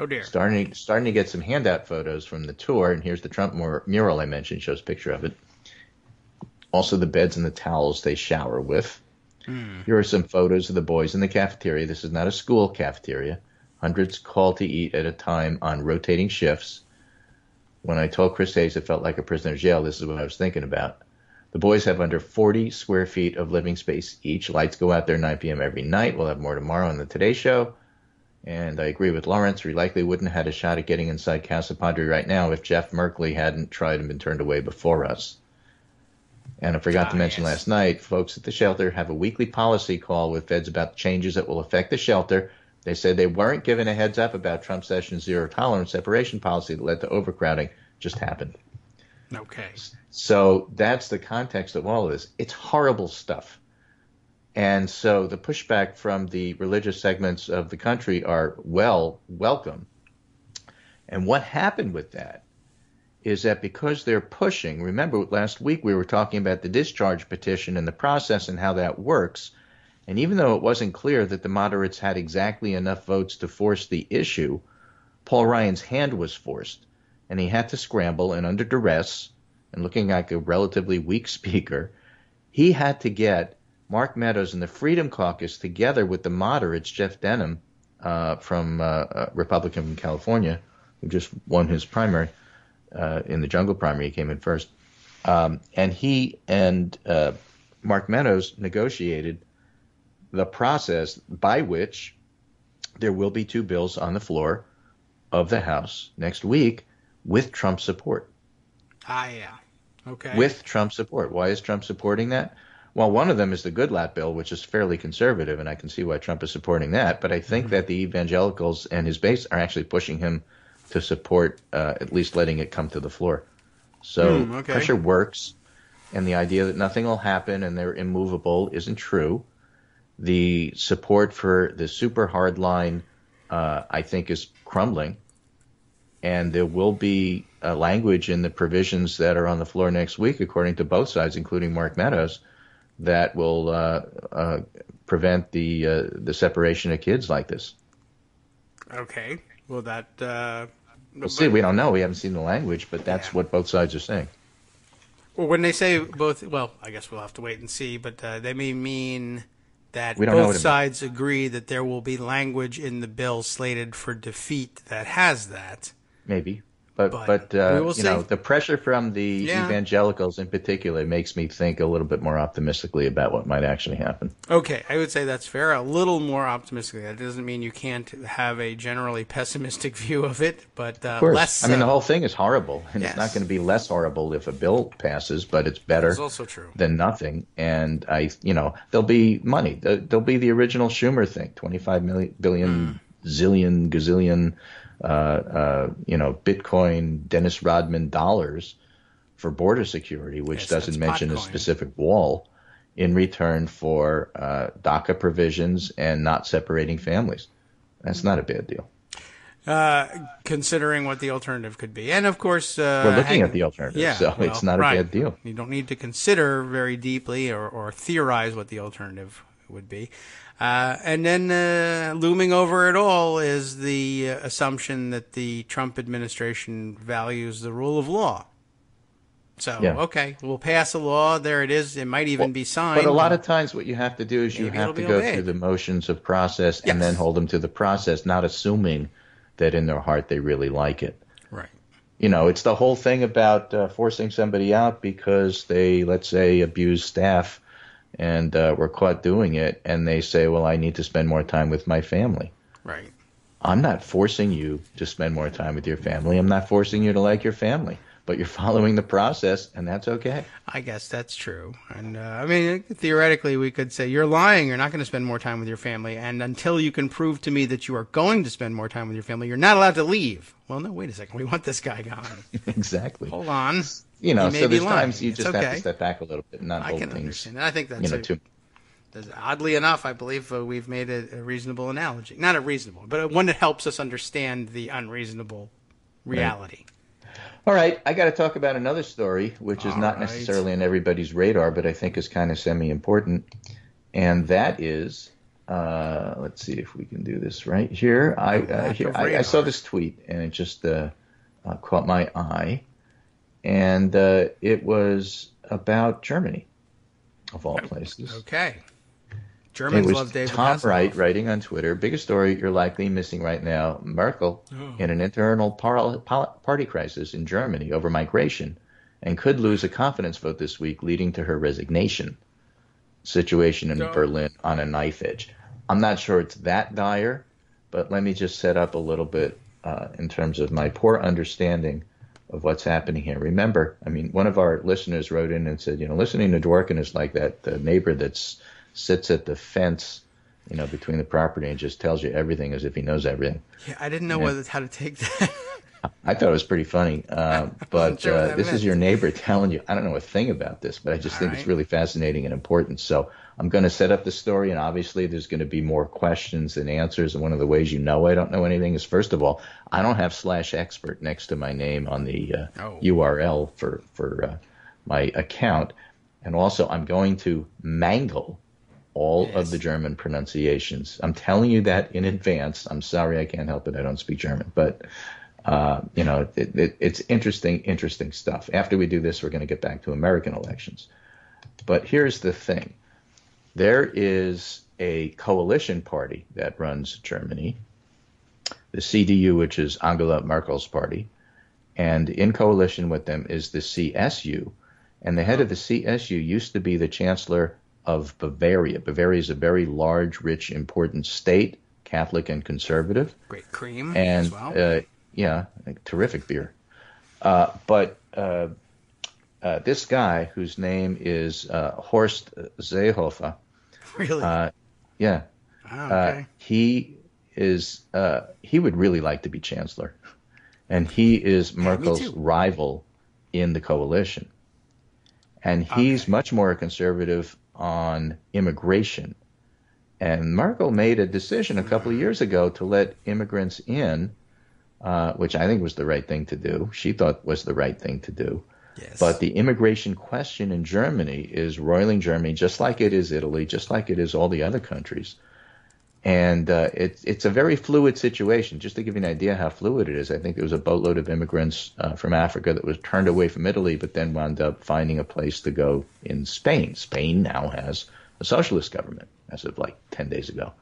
Oh, dear. Starting to get some handout photos from the tour, and here's the Trump mural I mentioned, shows a picture of it. Also the beds and the towels they shower with. Here are some photos of the boys in the cafeteria. This is not a school cafeteria. Hundreds call to eat at a time on rotating shifts. When I told Chris Hayes it felt like a prisoner's jail, this is what I was thinking about. The boys have under 40 square feet of living space each. Lights go out there 9 p.m. every night. We'll have more tomorrow on the Today Show. And I agree with Lawrence. We likely wouldn't have had a shot at getting inside Casa Padre right now if Jeff Merkley hadn't tried and been turned away before us. And I forgot to mention last night, folks at the shelter have a weekly policy call with feds about changes that will affect the shelter. They said they weren't given a heads up about Trump Sessions' zero-tolerance separation policy that led to overcrowding. Just happened. Okay. So that's the context of all of this. It's horrible stuff. And so the pushback from the religious segments of the country are welcome. And what happened with that is that because they're pushing, remember last week we were talking about the discharge petition and the process and how that works. And even though it wasn't clear that the moderates had exactly enough votes to force the issue, Paul Ryan's hand was forced. And he had to scramble, and under duress, and looking like a relatively weak speaker, he had to get Mark Meadows and the Freedom Caucus together with the moderates, Jeff Denham from Republican from California, who just won his primary in the jungle primary. He came in first. And he and Mark Meadows negotiated the process by which there will be two bills on the floor of the House next week with Trump support. Yeah. Okay. With Trump support. Why is Trump supporting that? Well, one of them is the Goodlatte bill, which is fairly conservative, and I can see why Trump is supporting that. But I think that the evangelicals and his base are actually pushing him to support at least letting it come to the floor. So pressure works, and the idea that nothing will happen and they're immovable isn't true. The support for the super hard line, I think, is crumbling, and there will be language in the provisions that are on the floor next week, according to both sides, including Mark Meadows, that will prevent the separation of kids like this. Okay. Well, that... we'll see. We don't know. We haven't seen the language, but that's what both sides are saying. Well, when they say both... Well, I guess we'll have to wait and see, but they may mean that we don't know both sides agree that there will be language in the bill slated for defeat that has that. Maybe. But you know, the pressure from the evangelicals in particular makes me think a little bit more optimistically about what might actually happen. Okay, I would say that's fair. A little more optimistically. That doesn't mean you can't have a generally pessimistic view of it, but of course. less so. I mean, the whole thing is horrible, and it's not going to be less horrible if a bill passes, but it's better That's also true. than nothing. And there'll be money. There'll be the original Schumer thing, 25 billion, zillion, gazillion. Bitcoin, Dennis Rodman dollars for border security, which doesn't mention a specific wall, in return for DACA provisions and not separating families. That's not a bad deal. Considering what the alternative could be. And, of course... we're looking at the alternative, it's not a bad deal. You don't need to consider very deeply or theorize what the alternative would be. And then looming over it all is the assumption that the Trump administration values the rule of law. So, okay, we'll pass a law. There it is. It might even be signed. But a lot of times what you have to do is you have to go through the motions of process and then hold them to the process, not assuming that in their heart they really like it. Right. It's the whole thing about forcing somebody out because they, let's say, abuse staff and were caught doing it, and they say, well, I need to spend more time with my family. Right. I'm not forcing you to spend more time with your family. I'm not forcing you to like your family. But you're following the process, and that's okay. I guess that's true. And, theoretically, we could say, you're lying. You're not going to spend more time with your family. And until you can prove to me that you are going to spend more time with your family, you're not allowed to leave. Well, no, wait a second. We want this guy gone. Exactly. Hold on. So there's times you just have to step back a little bit and not hold things. Understand. And I think that's oddly enough, I believe we've made a reasonable analogy. Not a reasonable, but one that helps us understand the unreasonable reality. Right. All right, I got to talk about another story, which is not necessarily on everybody's radar, but I think is kind of semi-important, and that is, let's see if we can do this right here. I saw this tweet, and it just caught my eye, and it was about Germany, of all places. Okay. Germans love David Hasselhoff. Tom Wright writing on Twitter, biggest story you're likely missing right now, Merkel in an internal party crisis in Germany over migration and could lose a confidence vote this week, leading to her resignation. Situation in Berlin on a knife edge. I'm not sure it's that dire, but let me just set up a little bit in terms of my poor understanding of what's happening here. Remember, I mean, one of our listeners wrote in and said, listening to Dworkin is like that the neighbor that sits at the fence, between the property and just tells you everything as if he knows everything. Yeah, I didn't know how to take that. I thought it was pretty funny, but this is your neighbor telling you, I don't know a thing about this, but I just think it's really fascinating and important. So I'm going to set up the story, and obviously there's going to be more questions than answers. And one of the ways I don't know anything is, first of all, I don't have /expert next to my name on the URL for my account. And also, I'm going to mangle all of the German pronunciations. I'm telling you that in advance. I'm sorry, I can't help it. I don't speak German, but it's interesting stuff. After we do this, we're going to get back to American elections. But here's the thing. There is a coalition party that runs Germany, the CDU, which is Angela Merkel's party, and in coalition with them is the CSU. And the head of the CSU used to be the chancellor of Bavaria. Bavaria is a very large, rich, important state, Catholic and conservative. Great cream and, as well. Terrific beer. But this guy, whose name is Horst Seehofer, really? Okay. He would really like to be chancellor, and he is Merkel's rival in the coalition, and he's much more conservative on immigration. And Merkel made a decision a couple of years ago to let immigrants in, which I think was the right thing to do. She thought was the right thing to do. Yes. But the immigration question in Germany is roiling Germany, just like it is Italy, just like it is all the other countries. And it's a very fluid situation. Just to give you an idea how fluid it is, I think there was a boatload of immigrants from Africa that was turned away from Italy, but then wound up finding a place to go in Spain. Spain now has a socialist government as of like 10 days ago.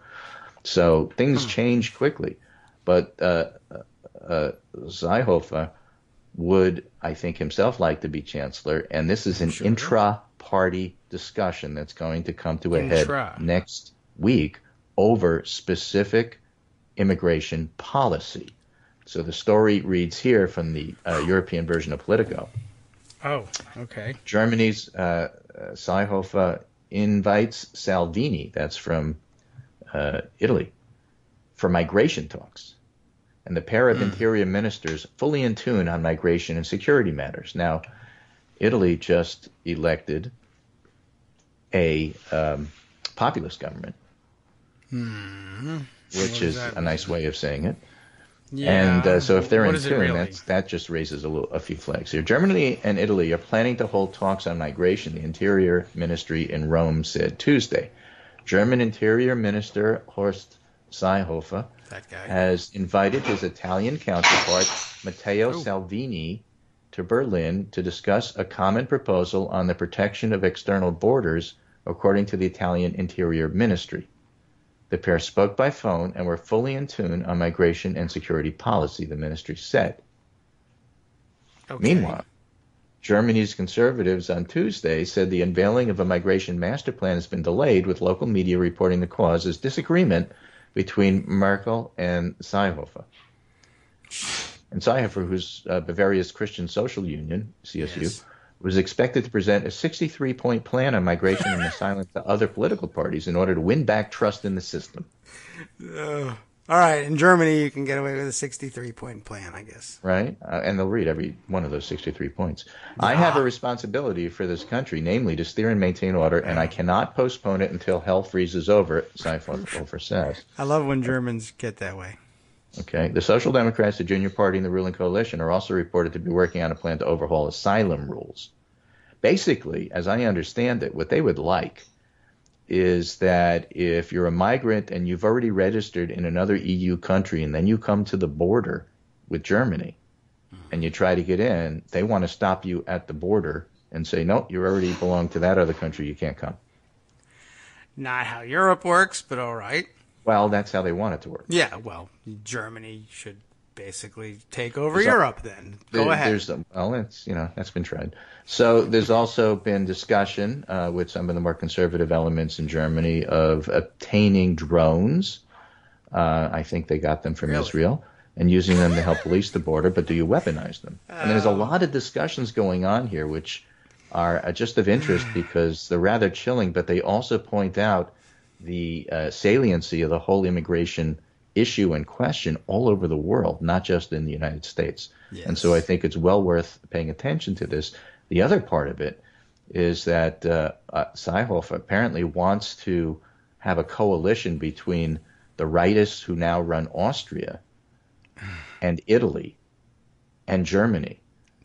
So things change quickly. But Seehofer would, I think, himself like to be chancellor, and this is an intra-party discussion that's going to come to a head next week over specific immigration policy. So the story reads here from the European version of Politico. Oh, okay. Germany's Seehofer invites Salvini, that's from Italy, for migration talks. And the pair of interior ministers fully in tune on migration and security matters. Now, Italy just elected a populist government, which is a nice way of saying it. Yeah. And so if they're in tune, that just raises a few flags here. Germany and Italy are planning to hold talks on migration, the Interior Ministry in Rome said Tuesday. German Interior Minister Horst Seehofer has invited his Italian counterpart, Matteo Salvini, to Berlin to discuss a common proposal on the protection of external borders, according to the Italian Interior Ministry. The pair spoke by phone and were fully in tune on migration and security policy, the ministry said. Okay. Meanwhile, Germany's conservatives on Tuesday said the unveiling of a migration master plan has been delayed, with local media reporting the cause as disagreement between Merkel and Seehofer. And Seehofer, who's Bavaria's Christian Social Union, CSU, was expected to present a 63-point plan on migration and asylum to other political parties in order to win back trust in the system. All right, in Germany you can get away with a 63-point plan, I guess. Right, and they'll read every one of those 63 points. Yeah. I have a responsibility for this country, namely to steer and maintain order, and I cannot postpone it until hell freezes over, Seehofer says. I love when Germans get that way. Okay. The Social Democrats, the junior party in the ruling coalition, are also reported to be working on a plan to overhaul asylum rules. Basically, as I understand it, what they would like is that if you're a migrant and you've already registered in another EU country and then you come to the border with Germany and you try to get in, they want to stop you at the border and say, no, you already belong to that other country, you can't come. Not how Europe works, but all right. Well, that's how they want it to work. Yeah, well, Germany should basically take over Europe then. Go ahead. That's been tried. So there's also been discussion with some of the more conservative elements in Germany of obtaining drones I think they got them from Really? Israel, and using them to help police the border. But do you weaponize them? And there's a lot of discussions going on here, which are just of interest because they're rather chilling, but they also point out the saliency of the whole immigration issue and question all over the world, not just in the United States. Yes. And so I think it's well worth paying attention to this. The other part of it is that Seehofer apparently wants to have a coalition between the rightists who now run Austria and Italy and Germany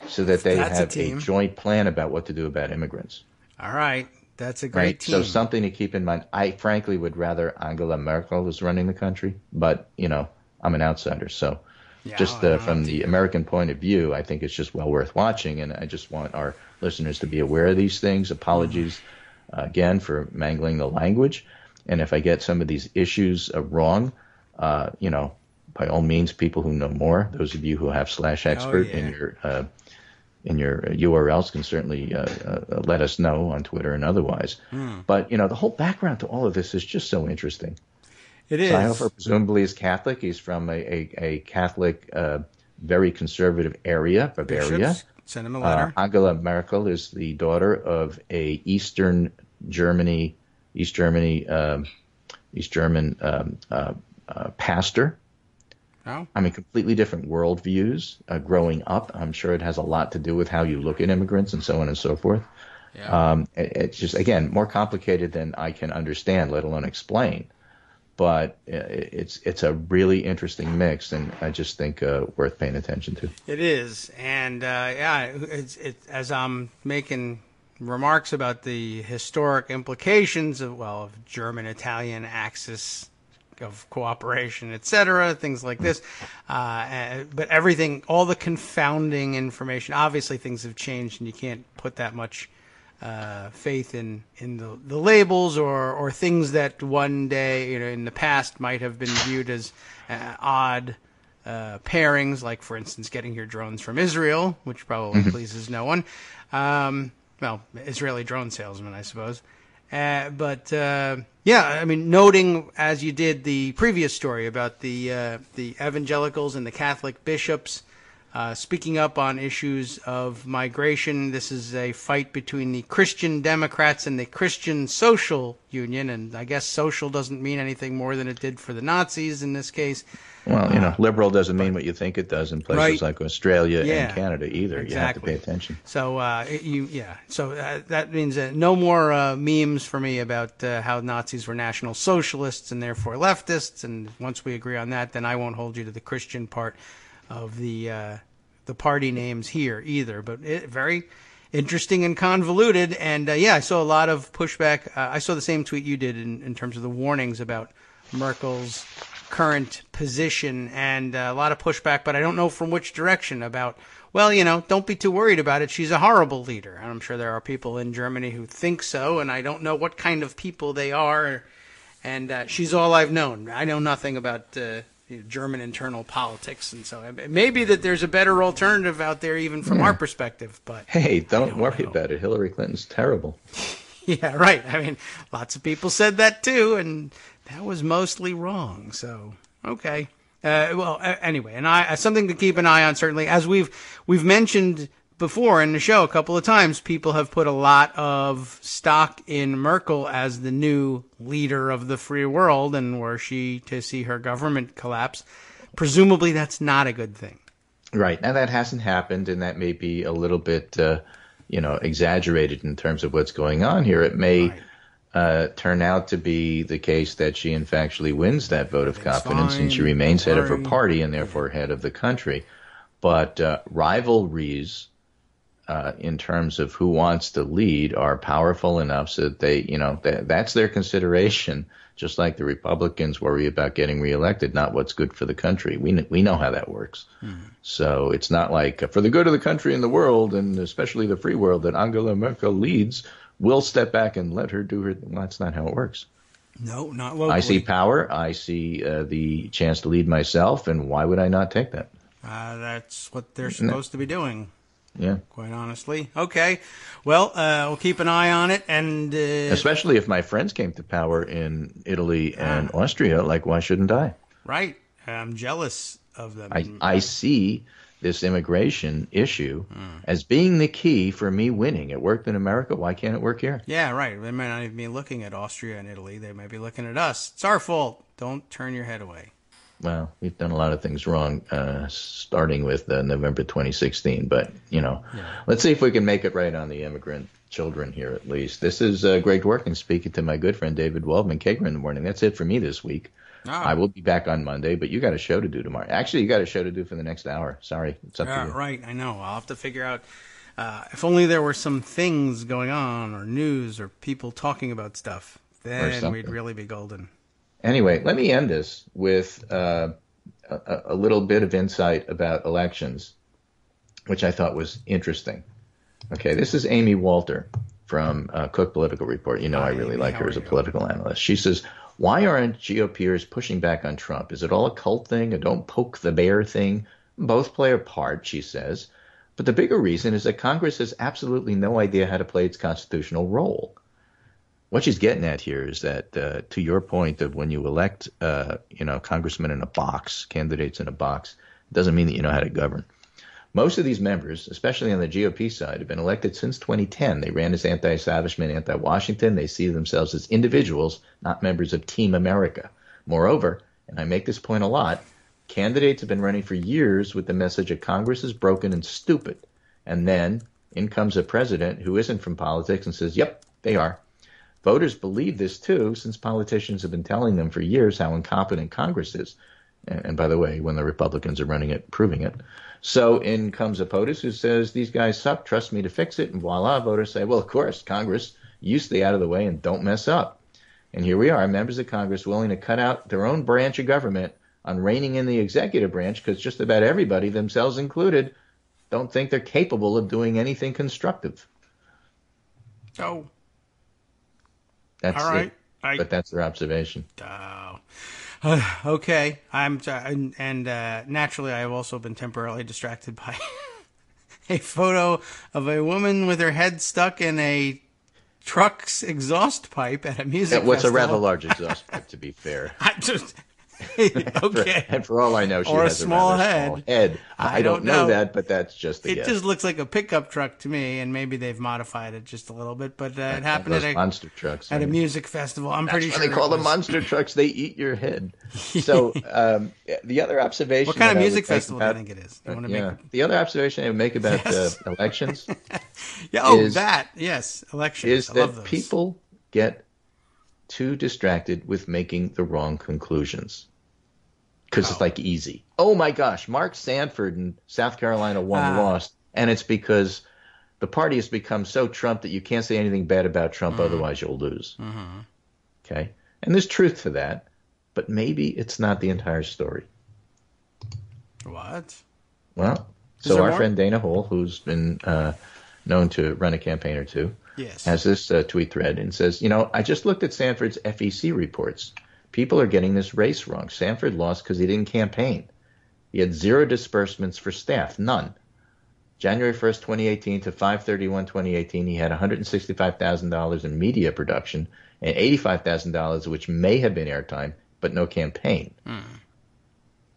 so that they That's have a a joint plan about what to do about immigrants. All right. That's a great Right? team. So something to keep in mind. I frankly would rather Angela Merkel was running the country, but, I'm an outsider. So from the American point of view, I think it's just well worth watching, and I just want our listeners to be aware of these things. Apologies, again, for mangling the language. And if I get some of these issues wrong, by all means, people who know more, those of you who have /expert in your URLs can certainly let us know on Twitter and otherwise. But, the whole background to all of this is just so interesting. It is. Seehofer presumably is Catholic. He's from a Catholic, very conservative area, Bavaria. Bishops, send him a letter. Angela Merkel is the daughter of a East German pastor. Oh. I mean, completely different worldviews growing up. I'm sure it has a lot to do with how you look at immigrants and so on and so forth. Yeah. It's just, again, more complicated than I can understand, let alone explain. But it's a really interesting mix, and I just think worth paying attention to. It is. And, it's as I'm making remarks about the historic implications of German-Italian axis of cooperation, etc., things like this. But everything, all the confounding information, obviously things have changed and you can't put that much faith in the labels or things that one day, in the past might have been viewed as odd pairings, like, for instance, getting your drones from Israel, which probably pleases no one. Israeli drone salesman, I suppose. Noting, as you did the previous story about the evangelicals and the Catholic bishops speaking up on issues of migration. This is a fight between the Christian Democrats and the Christian Social Union, and I guess social doesn't mean anything more than it did for the Nazis in this case. Well, liberal doesn't mean what you think it does in places like Australia and Canada either. Exactly. You have to pay attention. So, that means no more memes for me about how Nazis were National Socialists and therefore leftists. And once we agree on that, then I won't hold you to the Christian part of the party names here either. But very interesting and convoluted. And I saw a lot of pushback. I saw the same tweet you did in terms of the warnings about Merkel's current position, and a lot of pushback, but I don't know from which direction about, don't be too worried about it. She's a horrible leader. And I'm sure there are people in Germany who think so, and I don't know what kind of people they are. And she's all I've known. I know nothing about German internal politics, and so it may be that there's a better alternative out there even from our perspective. But hey, don't worry about it. Hillary Clinton's terrible. Yeah, right. I mean, lots of people said that too, and that was mostly wrong. So, okay. Anyway, and something to keep an eye on, certainly. As we've mentioned before in the show a couple of times, people have put a lot of stock in Merkel as the new leader of the free world, and were she to see her government collapse, presumably that's not a good thing. Right. Now, that hasn't happened, and that may be a little bit, exaggerated in terms of what's going on here. It may turn out to be the case that she, in fact, actually wins that vote of confidence, and she remains head of her party and therefore head of the country. But rivalries in terms of who wants to lead are powerful enough so that they, that's their consideration, just like the Republicans worry about getting reelected, not what's good for the country. We know how that works. So it's not like for the good of the country and the world, and especially the free world, that Angela Merkel leads, we'll step back and let her do her. Well, that's not how it works. No, not locally. I see power. I see the chance to lead myself, and why would I not take that? That's what they're supposed to be doing. Yeah. Quite honestly. Okay. Well, we'll keep an eye on it, and especially if my friends came to power in Italy and Austria, why shouldn't I? Right. I'm jealous of them. I see this immigration issue as being the key for me winning. It worked in America. Why can't it work here? Yeah, right. They might not even be looking at Austria and Italy. They might be looking at us. It's our fault. Don't turn your head away. Well, we've done a lot of things wrong, starting with November 2016. But, let's see if we can make it right on the immigrant children here at least. This is Greg Dworkin speaking to my good friend David Waldman, Kagro in the morning. That's it for me this week. Oh. I will be back on Monday, but you got a show to do tomorrow. Actually, you got a show to do for the next hour. Sorry. It's up to you. Right. I know. I'll have to figure out if only there were some things going on or news or people talking about stuff. Then we'd really be golden. Anyway, let me end this with a little bit of insight about elections, which I thought was interesting. Okay, this is Amy Walter from Cook Political Report. I really like her as a political analyst. She says, why aren't GOPers pushing back on Trump? Is it all a cult thing, a don't poke the bear thing? Both play a part, she says. But the bigger reason is that Congress has absolutely no idea how to play its constitutional role. What she's getting at here is that, to your point of when you elect, congressmen in a box, candidates in a box, it doesn't mean that you know how to govern. Most of these members, especially on the GOP side, have been elected since 2010. They ran as anti-establishment, anti-Washington. They see themselves as individuals, not members of Team America. Moreover, and I make this point a lot, candidates have been running for years with the message that Congress is broken and stupid. And then in comes a president who isn't from politics and says, yep, they are. Voters believe this, too, since politicians have been telling them for years how incompetent Congress is. And by the way, when the Republicans are running it, proving it. So in comes a POTUS who says, these guys suck, trust me to fix it. And voila, voters say, well, of course, Congress, you stay out of the way and don't mess up. And here we are, members of Congress willing to cut out their own branch of government on reining in the executive branch because just about everybody, themselves included, don't think they're capable of doing anything constructive. Oh. That's all right. But that's their observation. Okay. Naturally, I have also been temporarily distracted by a photo of a woman with her head stuck in a truck's exhaust pipe at a music festival. What's a rather large exhaust pipe, to be fair. Okay. And for all I know, she or has a small rather head. Small head. I don't know that, but that's just the guess. It just looks like a pickup truck to me, and maybe they've modified it just a little bit. But it happened at monster trucks at a music festival. I'm pretty sure they call them monster trucks. They eat your head. So the other observation. What kind of music festival do you think it is? The other observation I would make about elections. Elections is that people get too distracted with making the wrong conclusions. Because it's like easy. Oh my gosh, Mark Sanford in South Carolina lost, and it's because the party has become so Trump that you can't say anything bad about Trump, otherwise you'll lose. Mm-hmm. Okay, and there's truth to that, but maybe it's not the entire story. What? Well, so our friend Dana Hall, who's been known to run a campaign or two, has this tweet thread and says, I just looked at Sanford's FEC reports. People are getting this race wrong. Sanford lost because he didn't campaign. He had 0 disbursements for staff, none. January 1st, 2018 to 5/31/2018, he had $165,000 in media production and $85,000, which may have been airtime, but no campaign.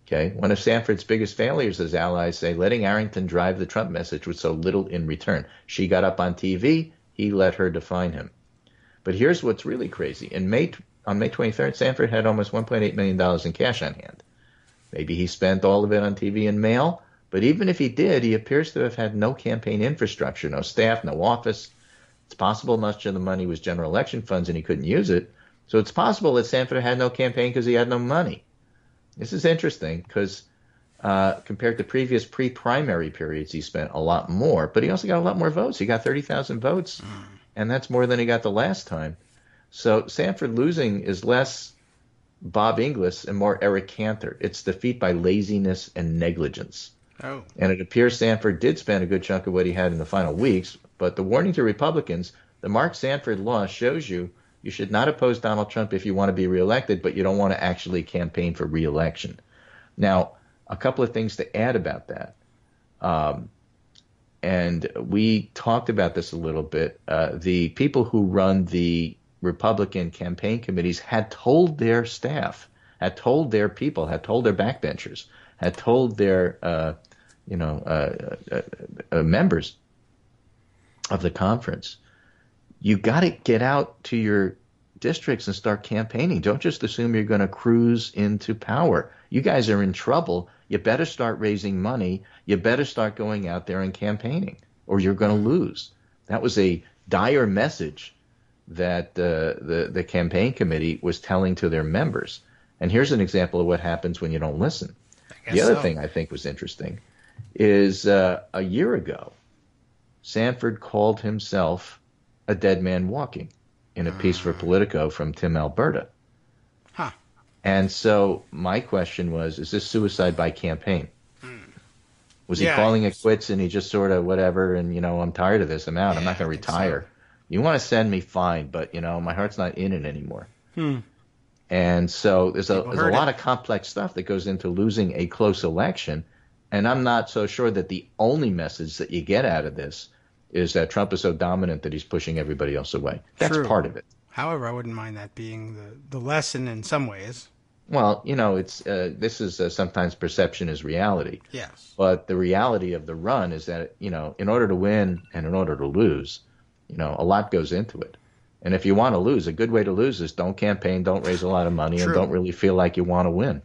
Okay, one of Sanford's biggest failures, as allies say, letting Arrington drive the Trump message with so little in return. She got up on TV. He let her define him. But here's what's really crazy. On May 23rd, Sanford had almost $1.8 million in cash on hand. Maybe he spent all of it on TV and mail, but even if he did, he appears to have had no campaign infrastructure, no staff, no office. It's possible much of the money was general election funds and he couldn't use it. So it's possible that Sanford had no campaign because he had no money. This is interesting because compared to previous pre-primary periods, he spent a lot more, but he also got a lot more votes. He got 30,000 votes, and that's more than he got the last time. So Sanford losing is less Bob Inglis and more Eric Cantor. It's defeat by laziness and negligence. Oh. And it appears Sanford did spend a good chunk of what he had in the final weeks, but the warning to Republicans, the Mark Sanford loss shows you should not oppose Donald Trump if you want to be reelected, but you don't want to actually campaign for reelection. Now, a couple of things to add about that. And we talked about this a little bit. The people who run the Republican campaign committees had told their staff had told their people, had told their backbenchers, had told their members of the conference, you got to get out to your districts and start campaigning. Don't just assume you're going to cruise into power. You guys are in trouble. You better start raising money. You better start going out there and campaigning, or you're going to lose. That was a dire message that the campaign committee was telling to their members. And here's an example of what happens when you don't listen. The other thing I think was interesting is a year ago, Sanford called himself a dead man walking in a piece for Politico from Tim Alberta. Huh. And so my question was, is this suicide by campaign? Was he calling it quits and he just sort of whatever and, I'm tired of this, I'm out, I'm not going to retire. So. You want to send me, fine, but, my heart's not in it anymore. And so there's a lot of complex stuff that goes into losing a close election, and I'm not so sure that the only message that you get out of this is that Trump is so dominant that he's pushing everybody else away. That's part of it. However, I wouldn't mind that being the lesson in some ways. Well, it's this is sometimes perception is reality. Yes. But the reality of the run is that, in order to win and in order to lose, a lot goes into it. And if you want to lose, a good way to lose is don't campaign, don't raise a lot of money, and don't really feel like you want to win.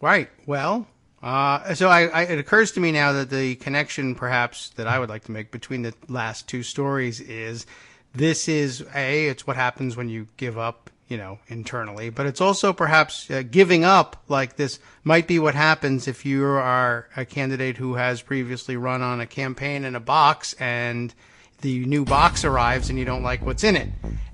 Right. Well, so it occurs to me now that the connection perhaps that I would like to make between the last two stories is this is, it's what happens when you give up, internally, but it's also perhaps giving up like this might be what happens if you are a candidate who has previously run on a campaign in a box and the new box arrives and you don't like what's in it.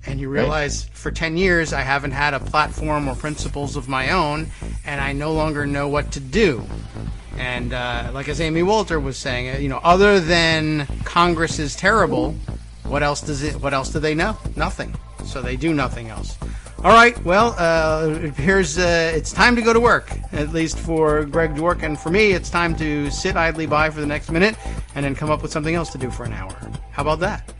And you realize for 10 years I haven't had a platform or principles of my own and I no longer know what to do. And like as Amy Walter was saying, other than Congress is terrible, what else do they know? Nothing. So they do nothing else. All right, well, it's time to go to work, at least for Greg Dwork, and for me, it's time to sit idly by for the next minute and then come up with something else to do for an hour. How about that?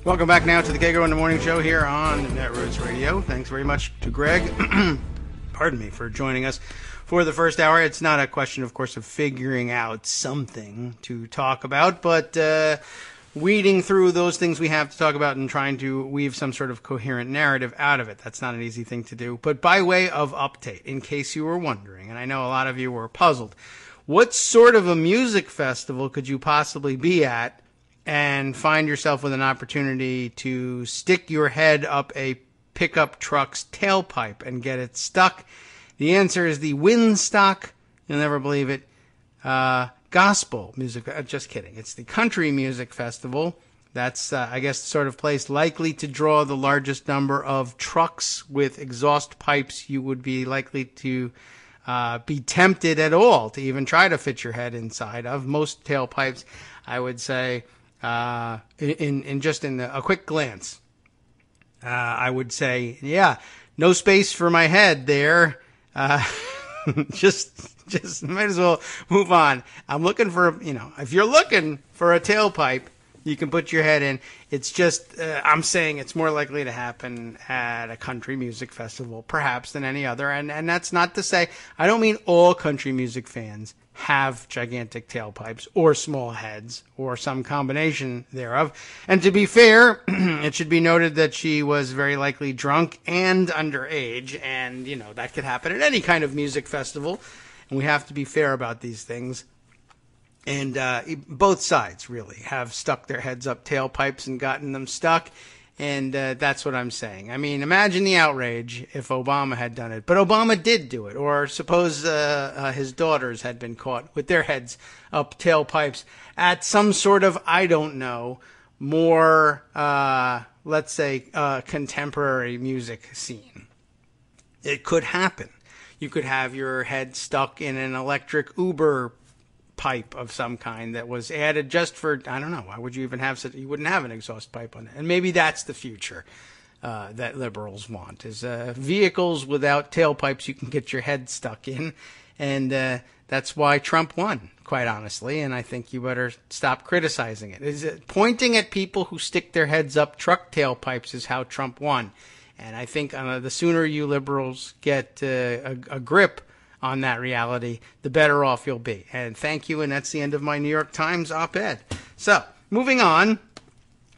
Welcome back now to the Kagro in the Morning Show here on Netroots Radio. Thanks very much to Greg, pardon me, for joining us for the first hour. It's not a question, of course, of figuring out something to talk about, but weeding through those things we have to talk about and trying to weave some sort of coherent narrative out of it. That's not an easy thing to do. But by way of update, in case you were wondering, and I know a lot of you were puzzled, what sort of a music festival could you possibly be at and find yourself with an opportunity to stick your head up a pickup truck's tailpipe and get it stuck? The answer is the Windstock, you'll never believe it, gospel music. Just kidding. It's the country music festival. That's, I guess, the sort of place likely to draw the largest number of trucks with exhaust pipes you would be likely to be tempted at all to even try to fit your head inside of. Most tailpipes, I would say, in a quick glance, I would say, yeah, no space for my head there. Just might as well move on. I'm looking for, if you're looking for a tailpipe you can put your head in, it's just, I'm saying it's more likely to happen at a country music festival, perhaps, than any other. And that's not to say, I don't mean all country music fans have gigantic tailpipes or small heads or some combination thereof. And to be fair, it should be noted that she was very likely drunk and underage, and, that could happen at any kind of music festival. And we have to be fair about these things. And both sides really have stuck their heads up tailpipes and gotten them stuck. And that's what I'm saying. I mean, imagine the outrage if Obama had done it. But Obama did do it. Or suppose his daughters had been caught with their heads up tailpipes at some sort of, I don't know, more, let's say, contemporary music scene. It could happen. You could have your head stuck in an electric Uber pipe of some kind that was added just for, I don't know, why would you even have such, you wouldn't have an exhaust pipe on it. And maybe that's the future that liberals want, is vehicles without tailpipes you can get your head stuck in. And That's why Trump won, quite honestly, and I think you better stop criticizing it. Pointing at people who stick their heads up truck tailpipes is how Trump won. And I think the sooner you liberals get a grip on that reality, the better off you'll be. And thank you, and that's the end of my New York Times op-ed. So, moving on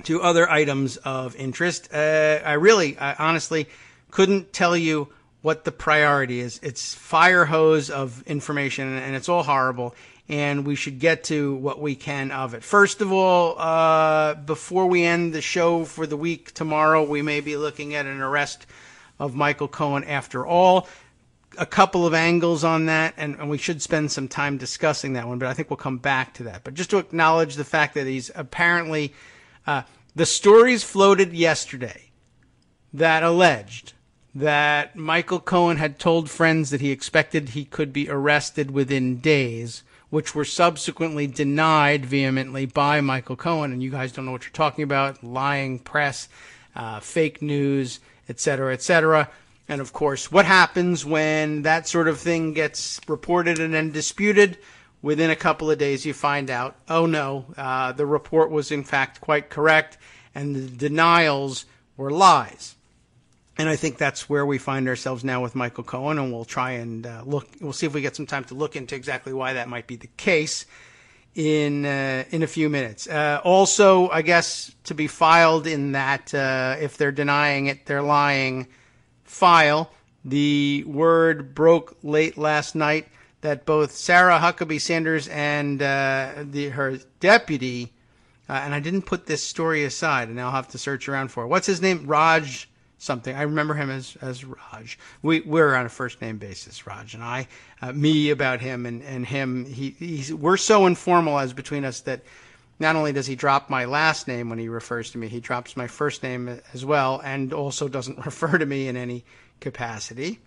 to other items of interest. I honestly couldn't tell you what the priority is. It's fire hose of information, and it's all horrible, and we should get to what we can of it. First of all, before we end the show for the week tomorrow, we may be looking at an arrest of Michael Cohen after all. A couple of angles on that, and we should spend some time discussing that one, but I think we'll come back to that. But just to acknowledge the fact that he's apparently, the stories floated yesterday that alleged that Michael Cohen had told friends that he expected he could be arrested within days, which were subsequently denied vehemently by Michael Cohen. And you guys don't know what you're talking about, lying press, fake news, et cetera, et cetera. And, of course, what happens when that sort of thing gets reported and then disputed? Within a couple of days, you find out, oh, no, the report was, in fact, quite correct, and the denials were lies. And I think that's where we find ourselves now with Michael Cohen, and we'll try and we'll see if we get some time to look into exactly why that might be the case in a few minutes. Also, I guess, to be filed in that, if they're denying it, they're lying file. The word broke late last night that both Sarah Huckabee Sanders and her deputy, and I didn't put this story aside, and I'll have to search around for it. What's his name? Raj something. I remember him as Raj. We're on a first name basis, Raj and I. Me about him and him. We're so informal as between us that not only does he drop my last name when he refers to me, he drops my first name as well, and also doesn't refer to me in any capacity.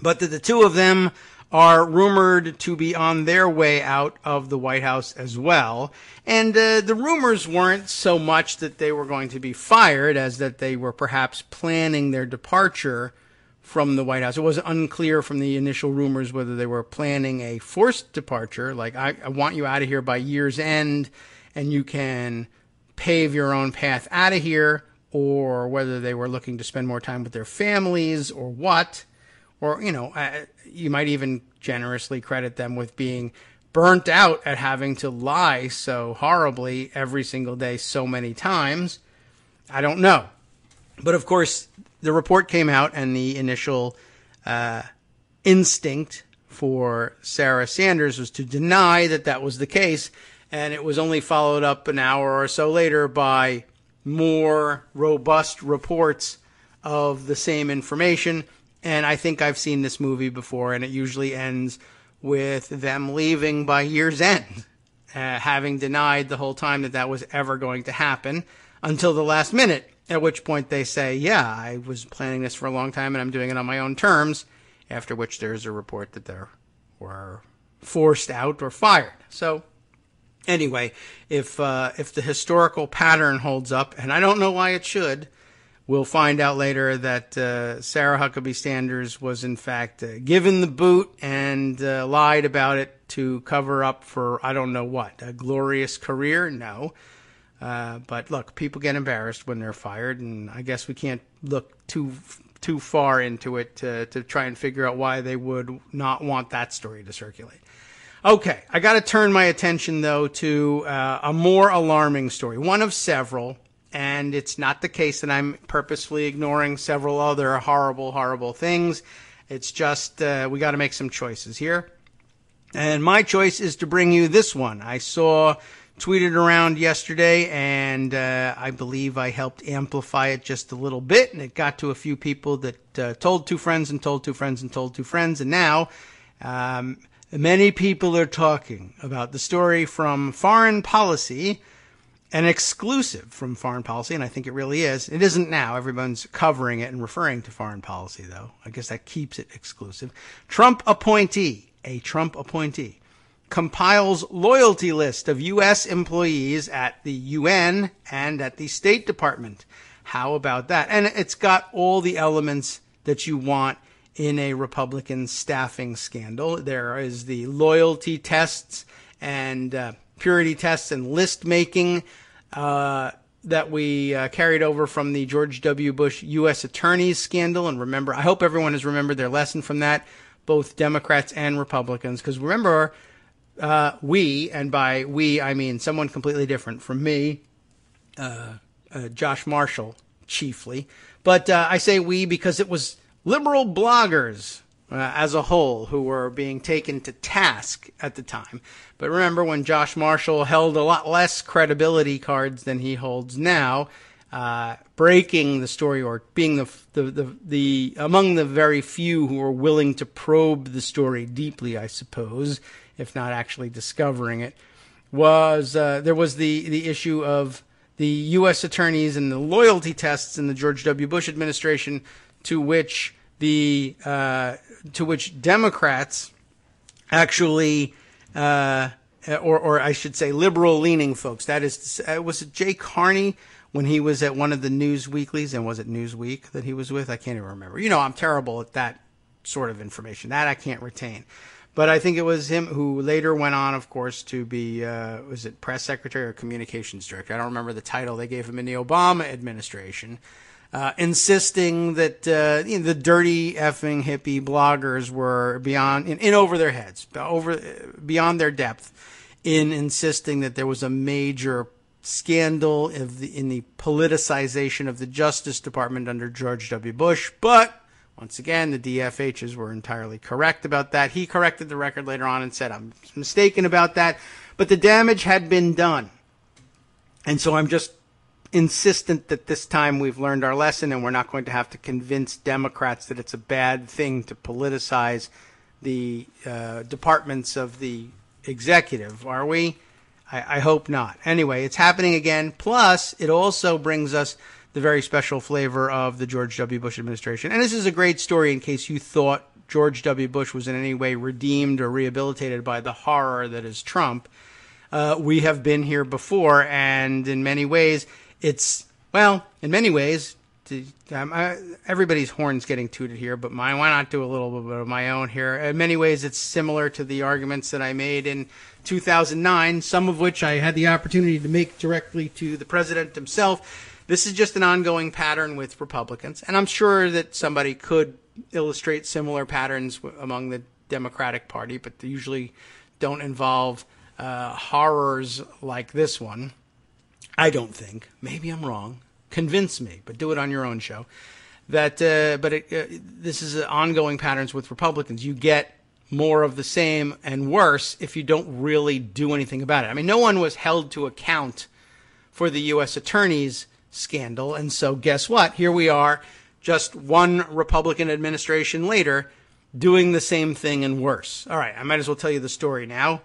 But the two of them are rumored to be on their way out of the White House as well. And the rumors weren't so much that they were going to be fired as that they were perhaps planning their departure from the White House. It was unclear from the initial rumors whether they were planning a forced departure, like I want you out of here by year's end and you can pave your own path out of here, or whether they were looking to spend more time with their families or what. Or, you might even generously credit them with being burnt out at having to lie so horribly every single day so many times. I don't know. But, of course, the report came out, and the initial instinct for Sarah Sanders was to deny that that was the case, and it was only followed up an hour or so later by more robust reports of the same information. And I think I've seen this movie before, and it usually ends with them leaving by year's end, having denied the whole time that that was ever going to happen until the last minute, at which point they say, yeah, I was planning this for a long time and I'm doing it on my own terms, after which there's a report that they were forced out or fired. So anyway, if the historical pattern holds up, and I don't know why it should, we'll find out later that Sarah Huckabee Sanders was, in fact, given the boot and lied about it to cover up for, I don't know what, a glorious career? No. But look, people get embarrassed when they're fired, and I guess we can't look too far into it to try and figure out why they would not want that story to circulate. Okay, I got to turn my attention, though, to a more alarming story, one of several. And it's not the case that I'm purposefully ignoring several other horrible, horrible things. It's just we got to make some choices here. And my choice is to bring you this one. I saw tweeted around yesterday, and I believe I helped amplify it just a little bit. And it got to a few people that told two friends and told two friends and told two friends. And now many people are talking about the story from Foreign Policy, an exclusive from Foreign Policy, and I think it really is. It isn't now. Everyone's covering it and referring to Foreign Policy, though. I guess that keeps it exclusive. A Trump appointee, compiles loyalty list of U.S. employees at the UN and at the State Department. How about that? And it's got all the elements that you want in a Republican staffing scandal. There is the loyalty tests and purity tests and list making that we carried over from the George W. Bush U.S. attorneys scandal. And remember, I hope everyone has remembered their lesson from that, both Democrats and Republicans, because remember, we, and by we I mean someone completely different from me, Josh Marshall chiefly, but I say we because it was liberal bloggers as a whole who were being taken to task at the time. But remember, when Josh Marshall held a lot less credibility cards than he holds now, breaking the story or being the among the very few who were willing to probe the story deeply, I suppose, if not actually discovering it, was there was the issue of the U.S. attorneys and the loyalty tests in the George W. Bush administration, to which Democrats actually, or I should say, liberal-leaning folks. That is, was it Jay Carney when he was at one of the news weeklies, and was it Newsweek that he was with? I can't even remember. You know, I'm terrible at that sort of information. That I can't retain. But I think it was him who later went on, of course, to be, was it press secretary or communications director? I don't remember the title they gave him in the Obama administration, insisting that the dirty effing hippie bloggers were beyond, in over their heads, beyond their depth, in insisting that there was a major scandal in the politicization of the Justice Department under George W. Bush. But once again, the DFHs were entirely correct about that. He corrected the record later on and said, I'm mistaken about that. But the damage had been done. And so I'm just insistent that this time we've learned our lesson and we're not going to have to convince Democrats that it's a bad thing to politicize the departments of the executive, are we? I hope not. Anyway, it's happening again. Plus, it also brings us the very special flavor of the George W. Bush administration. And this is a great story in case you thought George W. Bush was in any way redeemed or rehabilitated by the horror that is Trump. We have been here before, and in many ways, everybody's horn's getting tooted here, but why not do a little bit of my own here? In many ways, it's similar to the arguments that I made in 2009, some of which I had the opportunity to make directly to the president himself. This is just an ongoing pattern with Republicans, and I'm sure that somebody could illustrate similar patterns among the Democratic Party, but they usually don't involve horrors like this one. I don't think. Maybe I'm wrong. Convince me, but do it on your own show. This is ongoing patterns with Republicans. You get more of the same and worse if you don't really do anything about it. I mean, no one was held to account for the U.S. attorneys scandal, and so guess what? Here we are, just one Republican administration later, doing the same thing and worse. All right, I might as well tell you the story now.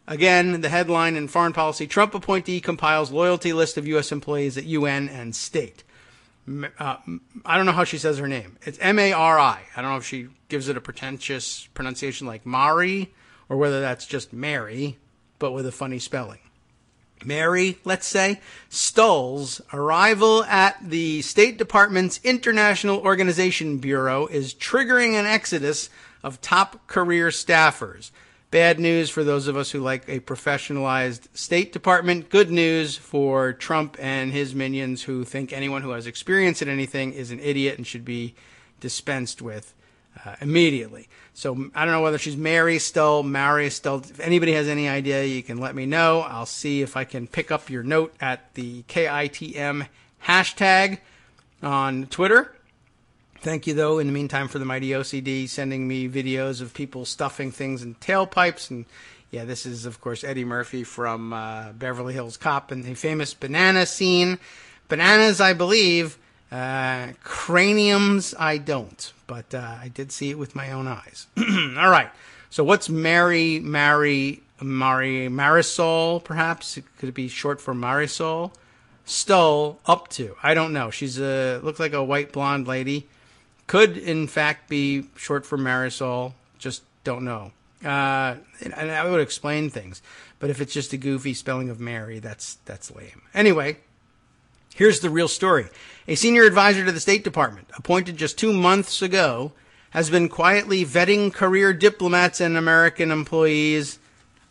Again, the headline in Foreign Policy: Trump appointee compiles loyalty list of U.S. employees at UN and state. I don't know how she says her name. It's M-A-R-I. I don't know if she gives it a pretentious pronunciation like Mari, or whether that's just Mary, but with a funny spelling. Mary, let's say, Stoll's arrival at the State Department's International Organization Bureau is triggering an exodus of top career staffers. Bad news for those of us who like a professionalized State Department. Good news for Trump and his minions who think anyone who has experience in anything is an idiot and should be dispensed with immediately. So I don't know whether she's Mary Stoll, Mary Stoll. If anybody has any idea, you can let me know. I'll see if I can pick up your note at the KITM hashtag on Twitter. Thank you, though, in the meantime, for the mighty OCD sending me videos of people stuffing things in tailpipes. And, yeah, this is, of course, Eddie Murphy from Beverly Hills Cop and the famous banana scene. Bananas, I believe. Craniums, I don't. But I did see it with my own eyes. All right. So what's Marisol, perhaps? Could it be short for Marisol? Stoll up to? I don't know. She's looks like a white blonde lady. Could, in fact, be short for Marisol. Just don't know. And I would explain things. But if it's just a goofy spelling of Mary, that's lame. Anyway, here's the real story. A senior advisor to the State Department, appointed just 2 months ago, has been quietly vetting career diplomats and American employees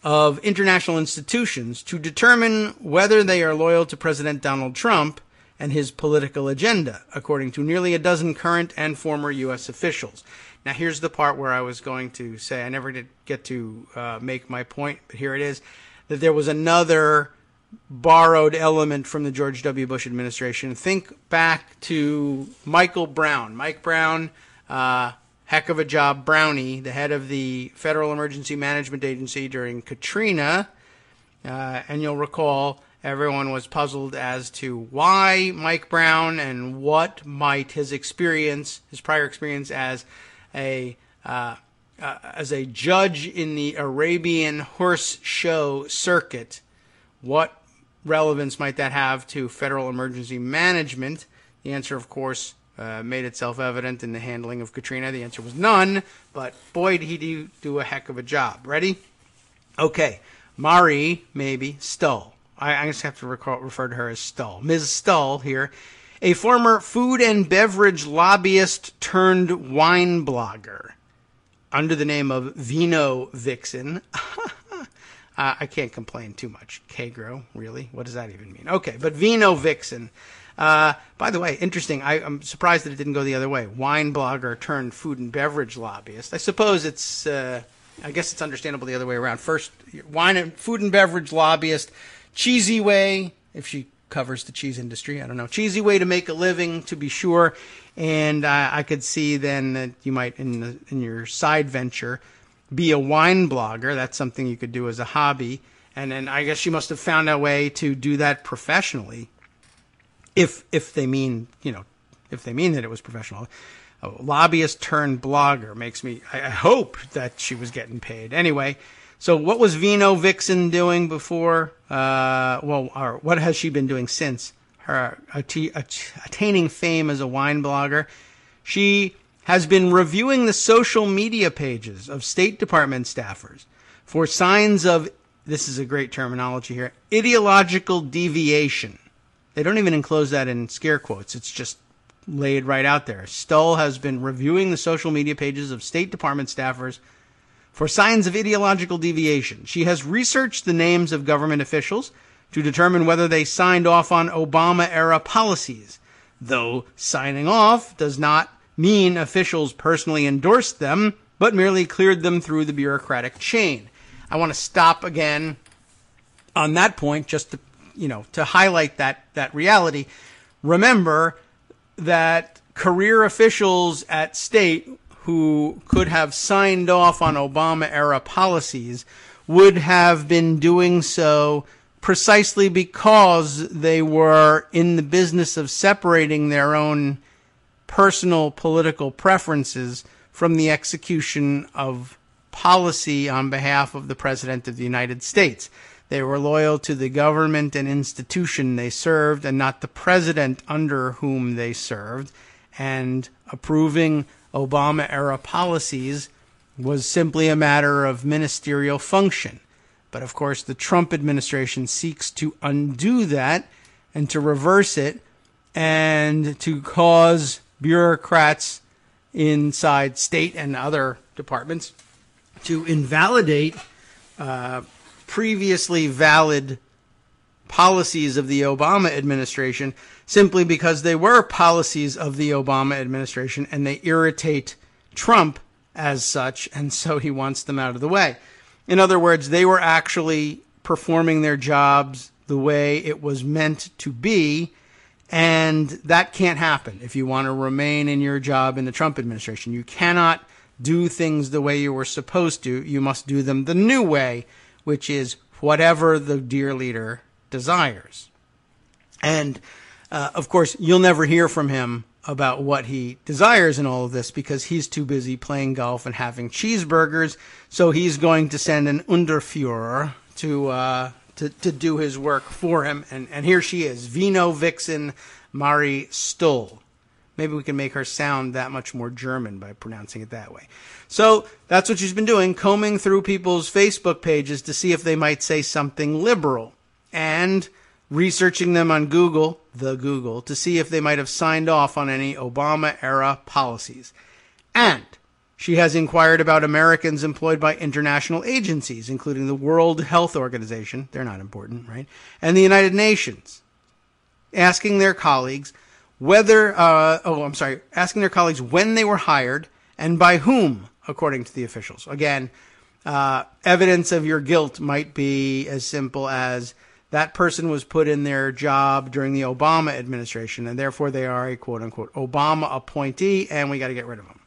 of international institutions to determine whether they are loyal to President Donald Trump and his political agenda, according to nearly a dozen current and former U.S. officials. Now, here's the part where I was going to say, I never did get to make my point, but here it is, that there was another borrowed element from the George W. Bush administration. Think back to Michael Brown. Mike Brown, heck of a job, Brownie, the head of the Federal Emergency Management Agency during Katrina. And you'll recall everyone was puzzled as to why Mike Brown and what might his prior experience as a judge in the Arabian horse show circuit, what relevance might that have to federal emergency management? The answer, of course, made itself evident in the handling of Katrina. The answer was none, but boy, did he do a heck of a job. Ready? Okay. Marie, maybe, Stull. I just have to refer to her as Stull. Ms. Stull here, a former food and beverage lobbyist turned wine blogger under the name of Vino Vixen. I can't complain too much. Kagro, really? What does that even mean? Okay, but Vino Vixen. By the way, interesting. I'm surprised that it didn't go the other way. Wine blogger turned food and beverage lobbyist. I suppose it's, I guess it's understandable the other way around. First, food and beverage lobbyist, cheesy way, if she covers the cheese industry, I don't know. Cheesy way to make a living, to be sure. And I could see then that you might, in your side venture, be a wine blogger. That's something you could do as a hobby. And then I guess she must have found a way to do that professionally. If they mean that it was professional. A lobbyist turned blogger makes me, I hope that she was getting paid. Anyway, so what was Vino Vixen doing before? Or what has she been doing since her attaining fame as a wine blogger? She has been reviewing the social media pages of State Department staffers for signs of, this is a great terminology here, ideological deviation. They don't even enclose that in scare quotes. It's just laid right out there. Stull has been reviewing the social media pages of State Department staffers for signs of ideological deviation. She has researched the names of government officials to determine whether they signed off on Obama-era policies, though signing off does not mean officials personally endorsed them, but merely cleared them through the bureaucratic chain. I want to stop again on that point just to highlight that reality. Remember that career officials at state who could have signed off on Obama-era policies would have been doing so precisely because they were in the business of separating their own personal political preferences from the execution of policy on behalf of the President of the United States. They were loyal to the government and institution they served and not the president under whom they served, and approving Obama-era policies was simply a matter of ministerial function. But of course, the Trump administration seeks to undo that and to reverse it and to cause bureaucrats inside state and other departments to invalidate previously valid policies of the Obama administration simply because they were policies of the Obama administration and they irritate Trump as such, and so he wants them out of the way. In other words, they were actually performing their jobs the way it was meant to be, and that can't happen if you want to remain in your job in the Trump administration. You cannot do things the way you were supposed to. You must do them the new way, which is whatever the dear leader desires. And, of course, you'll never hear from him about what he desires in all of this because he's too busy playing golf and having cheeseburgers. So he's going to send an Unterführer to do his work for him. And here she is, Vino Vixen Marie Stull. Maybe we can make her sound that much more German by pronouncing it that way. So that's what she's been doing, combing through people's Facebook pages to see if they might say something liberal, and researching them on Google, to see if they might have signed off on any Obama-era policies. And She has inquired about Americans employed by international agencies, including the World Health Organization. They're not important, right? And the United Nations, asking their colleagues asking their colleagues when they were hired and by whom, according to the officials. Again, evidence of your guilt might be as simple as that person was put in their job during the Obama administration, and therefore they are a quote-unquote Obama appointee, and we got to get rid of them.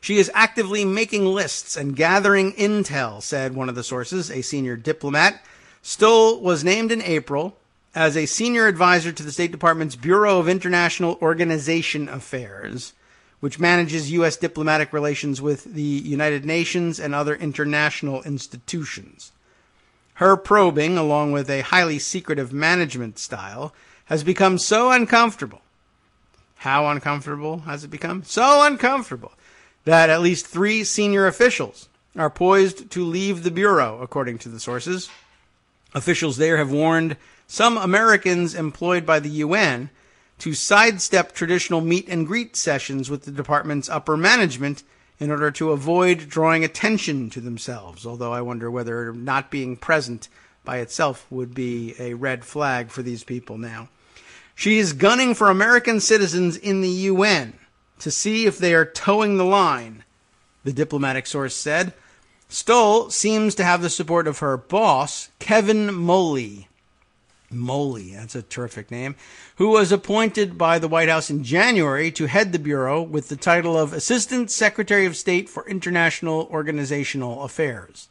She is actively making lists and gathering intel, said one of the sources, a senior diplomat. Stoll was named in April as a senior advisor to the State Department's Bureau of International Organization Affairs, which manages U.S. diplomatic relations with the United Nations and other international institutions. Her probing, along with a highly secretive management style, has become so uncomfortable. How uncomfortable has it become? So uncomfortable that at least 3 senior officials are poised to leave the Bureau, according to the sources. Officials there have warned some Americans employed by the UN to sidestep traditional meet and greet sessions with the department's upper management in order to avoid drawing attention to themselves, although I wonder whether not being present by itself would be a red flag for these people now. She is gunning for American citizens in the UN to see if they are towing the line, the diplomatic source said. Stoll seems to have the support of her boss, Kevin Moley. Moley, that's a terrific name, who was appointed by the White House in January to head the Bureau with the title of Assistant Secretary of State for International Organizational Affairs.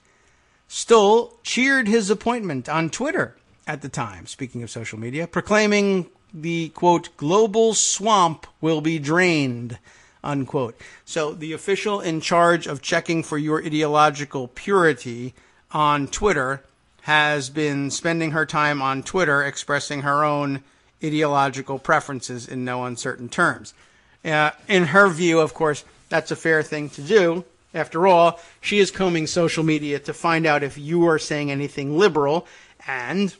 Stoll cheered his appointment on Twitter at the time, speaking of social media, proclaiming the, quote, global swamp will be drained, unquote. So the official in charge of checking for your ideological purity on Twitter has been spending her time on Twitter expressing her own ideological preferences in no uncertain terms. In her view, of course, that's a fair thing to do. After all, she is combing social media to find out if you are saying anything liberal, and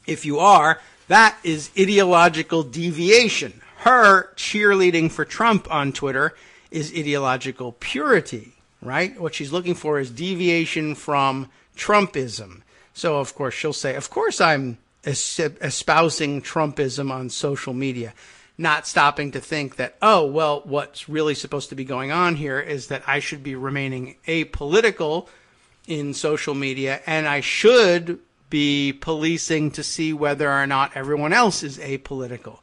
if you are, that is ideological deviation. Her cheerleading for Trump on Twitter is ideological purity, right? What she's looking for is deviation from Trumpism. So, of course, she'll say, of course I'm espousing Trumpism on social media, not stopping to think that, oh, well, what's really supposed to be going on here is that I should be remaining apolitical in social media, and I should be policing to see whether or not everyone else is apolitical.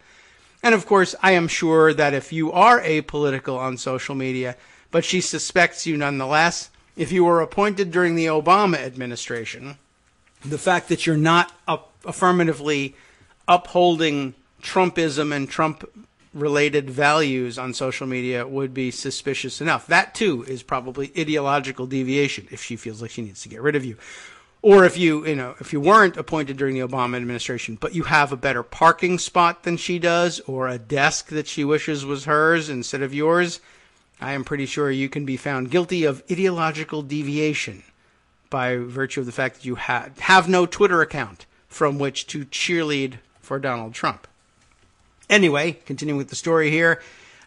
And, of course, I am sure that if you are apolitical on social media, but she suspects you nonetheless, if you were appointed during the Obama administration, the fact that you're not affirmatively upholding Trumpism and Trump-related values on social media would be suspicious enough. That, too, is probably ideological deviation if she feels like she needs to get rid of you. Or if if you weren't appointed during the Obama administration, but you have a better parking spot than she does, or a desk that she wishes was hers instead of yours, I am pretty sure you can be found guilty of ideological deviation by virtue of the fact that you have no Twitter account from which to cheerlead for Donald Trump. Anyway, continuing with the story here,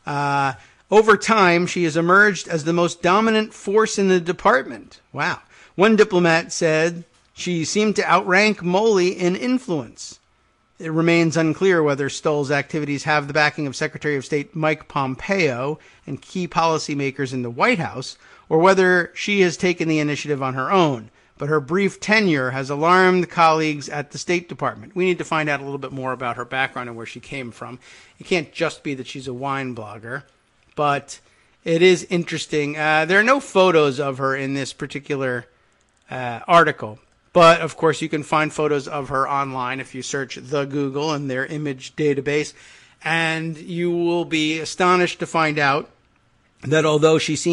over time, she has emerged as the most dominant force in the department. Wow. One diplomat said she seemed to outrank Moley in influence. It remains unclear whether Stoll's activities have the backing of Secretary of State Mike Pompeo and key policymakers in the White House, or whether she has taken the initiative on her own. But her brief tenure has alarmed colleagues at the State Department. We need to find out a little bit more about her background and where she came from. It can't just be that she's a wine blogger, but it is interesting. There are no photos of her in this particular article. But, of course, you can find photos of her online if you search the Google and their image database. And you will be astonished to find out that although she's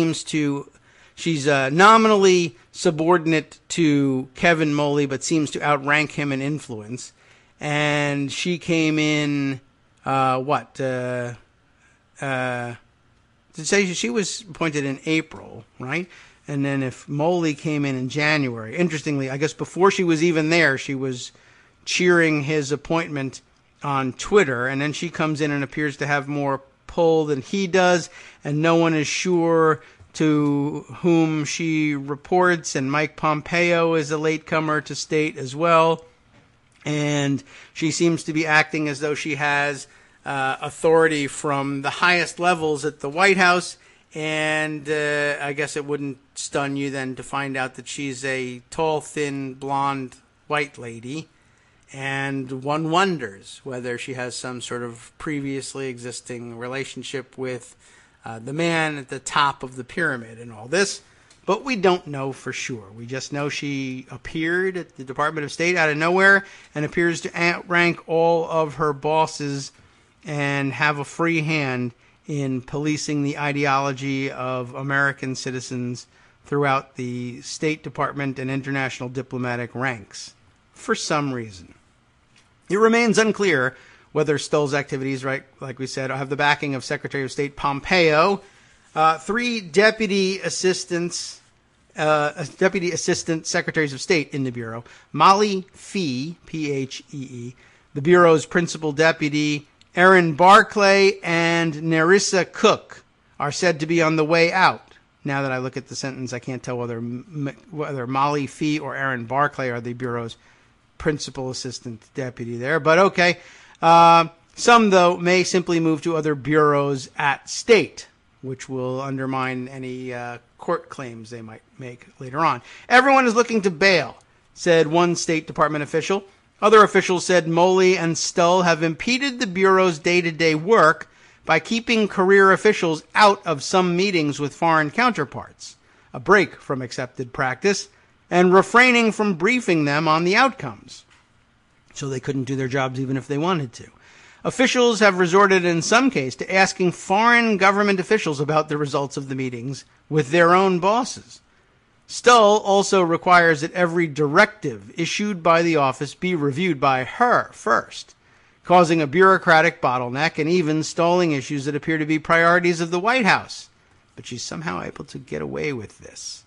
nominally subordinate to Kevin Moley, but seems to outrank him in influence. And she came in, to say she was appointed in April, right? And then if Moley came in January, interestingly, I guess before she was even there, she was cheering his appointment on Twitter. And then she comes in and appears to have more pull than he does. And no one is sure to whom she reports, and Mike Pompeo is a latecomer to state as well. And she seems to be acting as though she has authority from the highest levels at the White House. And I guess it wouldn't stun you then to find out that she's a tall, thin, blonde, white lady. And one wonders whether she has some sort of previously existing relationship with the man at the top of the pyramid and all this. But we don't know for sure. We just know she appeared at the Department of State out of nowhere and appears to outrank all of her bosses and have a free hand in policing the ideology of American citizens throughout the State Department and international diplomatic ranks for some reason. It remains unclear whether Stoll's activities, right, like we said, have the backing of Secretary of State Pompeo, 3 deputy assistant secretaries of state in the Bureau, Molly Phee, Phee, the Bureau's principal deputy, Erin Barclay, and Nerissa Cook are said to be on the way out. Now that I look at the sentence, I can't tell whether Molly Phee or Erin Barclay are the Bureau's principal assistant deputy there. But okay. Some, though, may simply move to other bureaus at state, which will undermine any court claims they might make later on. Everyone is looking to bail, said one State Department official. Other officials said Moley and Stoll have impeded the Bureau's day-to-day work by keeping career officials out of some meetings with foreign counterparts, a break from accepted practice, and refraining from briefing them on the outcomes. So they couldn't do their jobs even if they wanted to. Officials have resorted in some case to asking foreign government officials about the results of the meetings with their own bosses. Stoll also requires that every directive issued by the office be reviewed by her first, causing a bureaucratic bottleneck and even stalling issues that appear to be priorities of the White House. But she's somehow able to get away with this.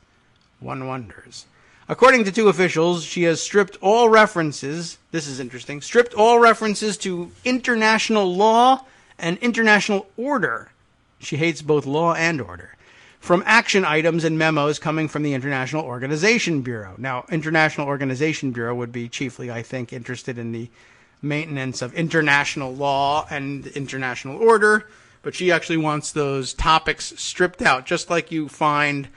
One wonders. According to 2 officials, she has stripped all references, this is interesting, stripped all references to international law and international order. She hates both law and order. From action items and memos coming from the International Organization Bureau. Now, International Organization Bureau would be chiefly, I think, interested in the maintenance of international law and international order, but she actually wants those topics stripped out, just like you find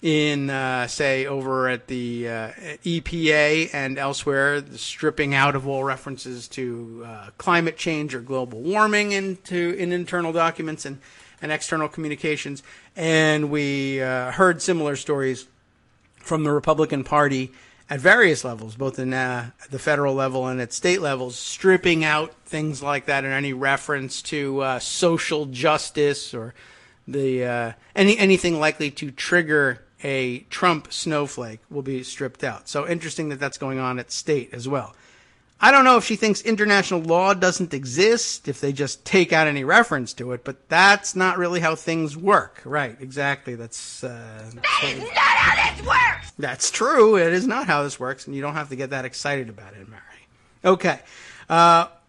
in, say, over at the EPA and elsewhere, the stripping out of all references to climate change or global warming in internal documents and external communications. And we heard similar stories from the Republican Party at various levels, both in the federal level and at state levels, stripping out things like that and any reference to social justice or the anything likely to trigger a Trump snowflake will be stripped out. So interesting that that's going on at state as well. I don't know if she thinks international law doesn't exist, if they just take out any reference to it, but that's not really how things work. Right, exactly. That is not how this works! That's true. It is not how this works, and you don't have to get that excited about it, Mary. Okay.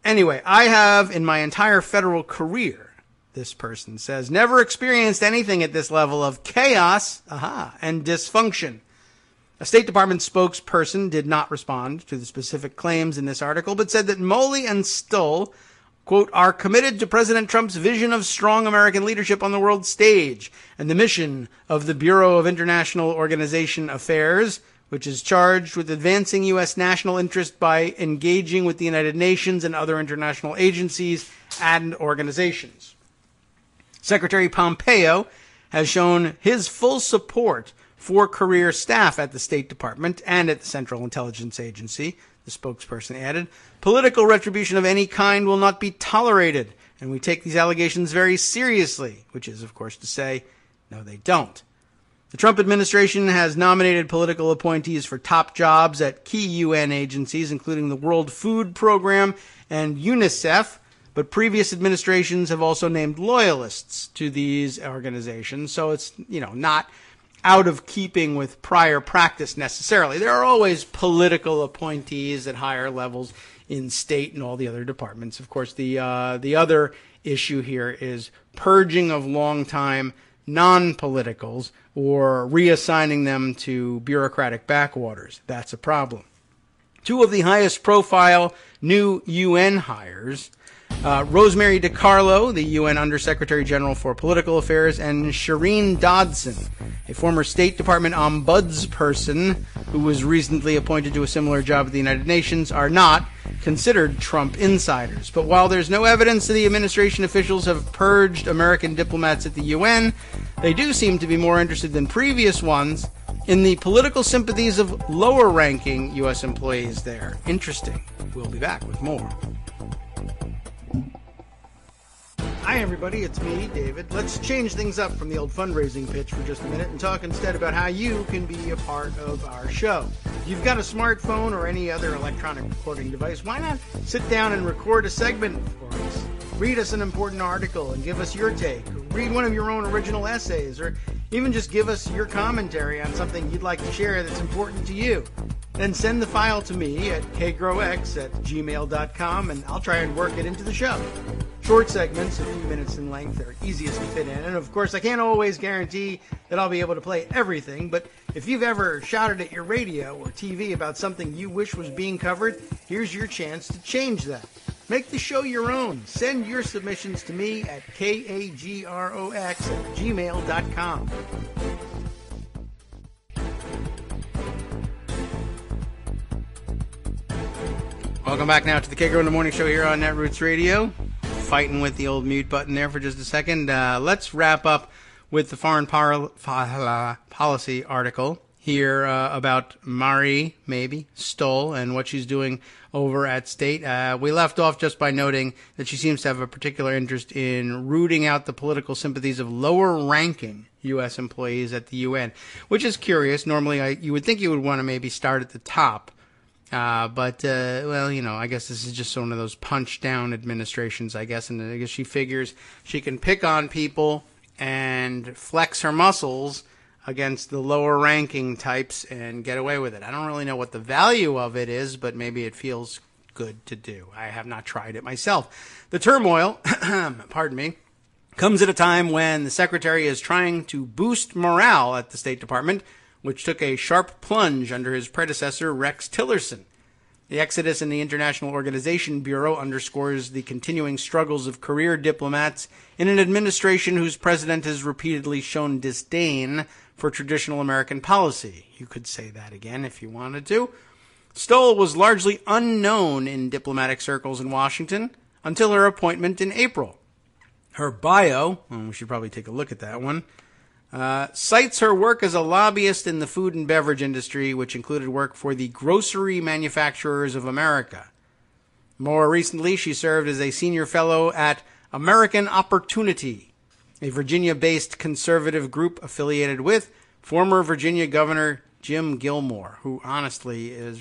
Anyway, I have, in my entire federal career, this person says, never experienced anything at this level of chaos, and dysfunction. A State Department spokesperson did not respond to the specific claims in this article, but said that Moley and Stoll, quote, are committed to President Trump's vision of strong American leadership on the world stage and the mission of the Bureau of International Organization Affairs, which is charged with advancing U.S. national interest by engaging with the United Nations and other international agencies and organizations. Secretary Pompeo has shown his full support for career staff at the State Department and at the Central Intelligence Agency, the spokesperson added. Political retribution of any kind will not be tolerated, and we take these allegations very seriously, which is, of course, to say, no, they don't. The Trump administration has nominated political appointees for top jobs at key UN agencies, including the World Food Program and UNICEF, but previous administrations have also named loyalists to these organizations, so it's, not out of keeping with prior practice necessarily. There are always political appointees at higher levels in state and all the other departments. Of course, the other issue here is purging of longtime non-politicals or reassigning them to bureaucratic backwaters. That's a problem. Two of the highest profile new UN hires, Rosemary DiCarlo, the UN Undersecretary General for Political Affairs, and Shireen Dodson, a former State Department ombudsperson who was recently appointed to a similar job at the United Nations, are not considered Trump insiders. But while there's no evidence that the administration officials have purged American diplomats at the UN, they do seem to be more interested than previous ones in the political sympathies of lower-ranking U.S. employees there. Interesting. We'll be back with more. Hi, everybody. It's me, David. Let's change things up from the old fundraising pitch for just a minute and talk instead about how you can be a part of our show. If you've got a smartphone or any other electronic recording device, why not sit down and record a segment for us? Read us an important article and give us your take. Or read one of your own original essays, or even just give us your commentary on something you'd like to share that's important to you. Then send the file to me at kagrox@gmail.com, and I'll try and work it into the show. Short segments, a few minutes in length, are easiest to fit in. And of course, I can't always guarantee that I'll be able to play everything, but if you've ever shouted at your radio or TV about something you wish was being covered, here's your chance to change that. Make the show your own. Send your submissions to me at kagrox@gmail.com. Welcome back now to the Kagro in the Morning Show here on Netroots Radio. Fighting with the old mute button there for just a second. Let's wrap up with the foreign policy article here about Marie, maybe, Stoll, and what she's doing over at State. We left off just by noting that she seems to have a particular interest in rooting out the political sympathies of lower-ranking U.S. employees at the UN, which is curious. Normally, you would think you would want to maybe start at the top. Well, you know, I guess this is just one of those punch-down administrations, I guess, and I guess she figures she can pick on people and flex her muscles against the lower-ranking types and get away with it. I don't really know what the value of it is, but maybe it feels good to do. I have not tried it myself. The turmoil, pardon me, comes at a time when the Secretary is trying to boost morale at the State Department, which took a sharp plunge under his predecessor, Rex Tillerson. The exodus in the International Organization Bureau underscores the continuing struggles of career diplomats in an administration whose president has repeatedly shown disdain for traditional American policy. You could say that again if you wanted to. Stoll was largely unknown in diplomatic circles in Washington until her appointment in April. Her bio, we should probably take a look at that one, cites her work as a lobbyist in the food and beverage industry, which included work for the Grocery Manufacturers of America. More recently, she served as a senior fellow at American Opportunity, a Virginia-based conservative group affiliated with former Virginia Governor Jim Gilmore, who honestly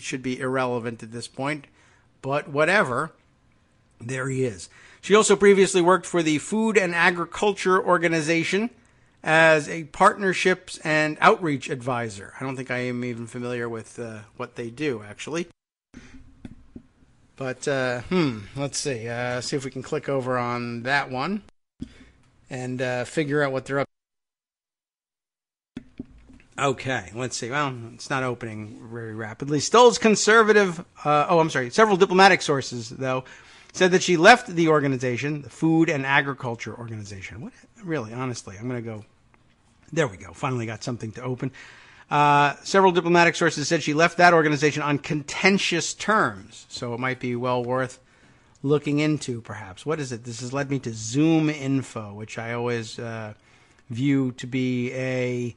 should be irrelevant at this point, but whatever, there he is. She also previously worked for the Food and Agriculture Organization as a partnerships and outreach advisor. I don't think I am even familiar with what they do, actually. But, let's see. See if we can click over on that one and figure out what they're up to. Okay, let's see. Well, it's not opening very rapidly. Stoll's conservative, several diplomatic sources, though, said that she left the organization, the Food and Agriculture Organization. What? Really, honestly, I'm going to go. There we go. Finally got something to open. Several diplomatic sources said she left that organization on contentious terms, so it might be well worth looking into, perhaps. What is it? This has led me to Zoom Info, which I always view to be a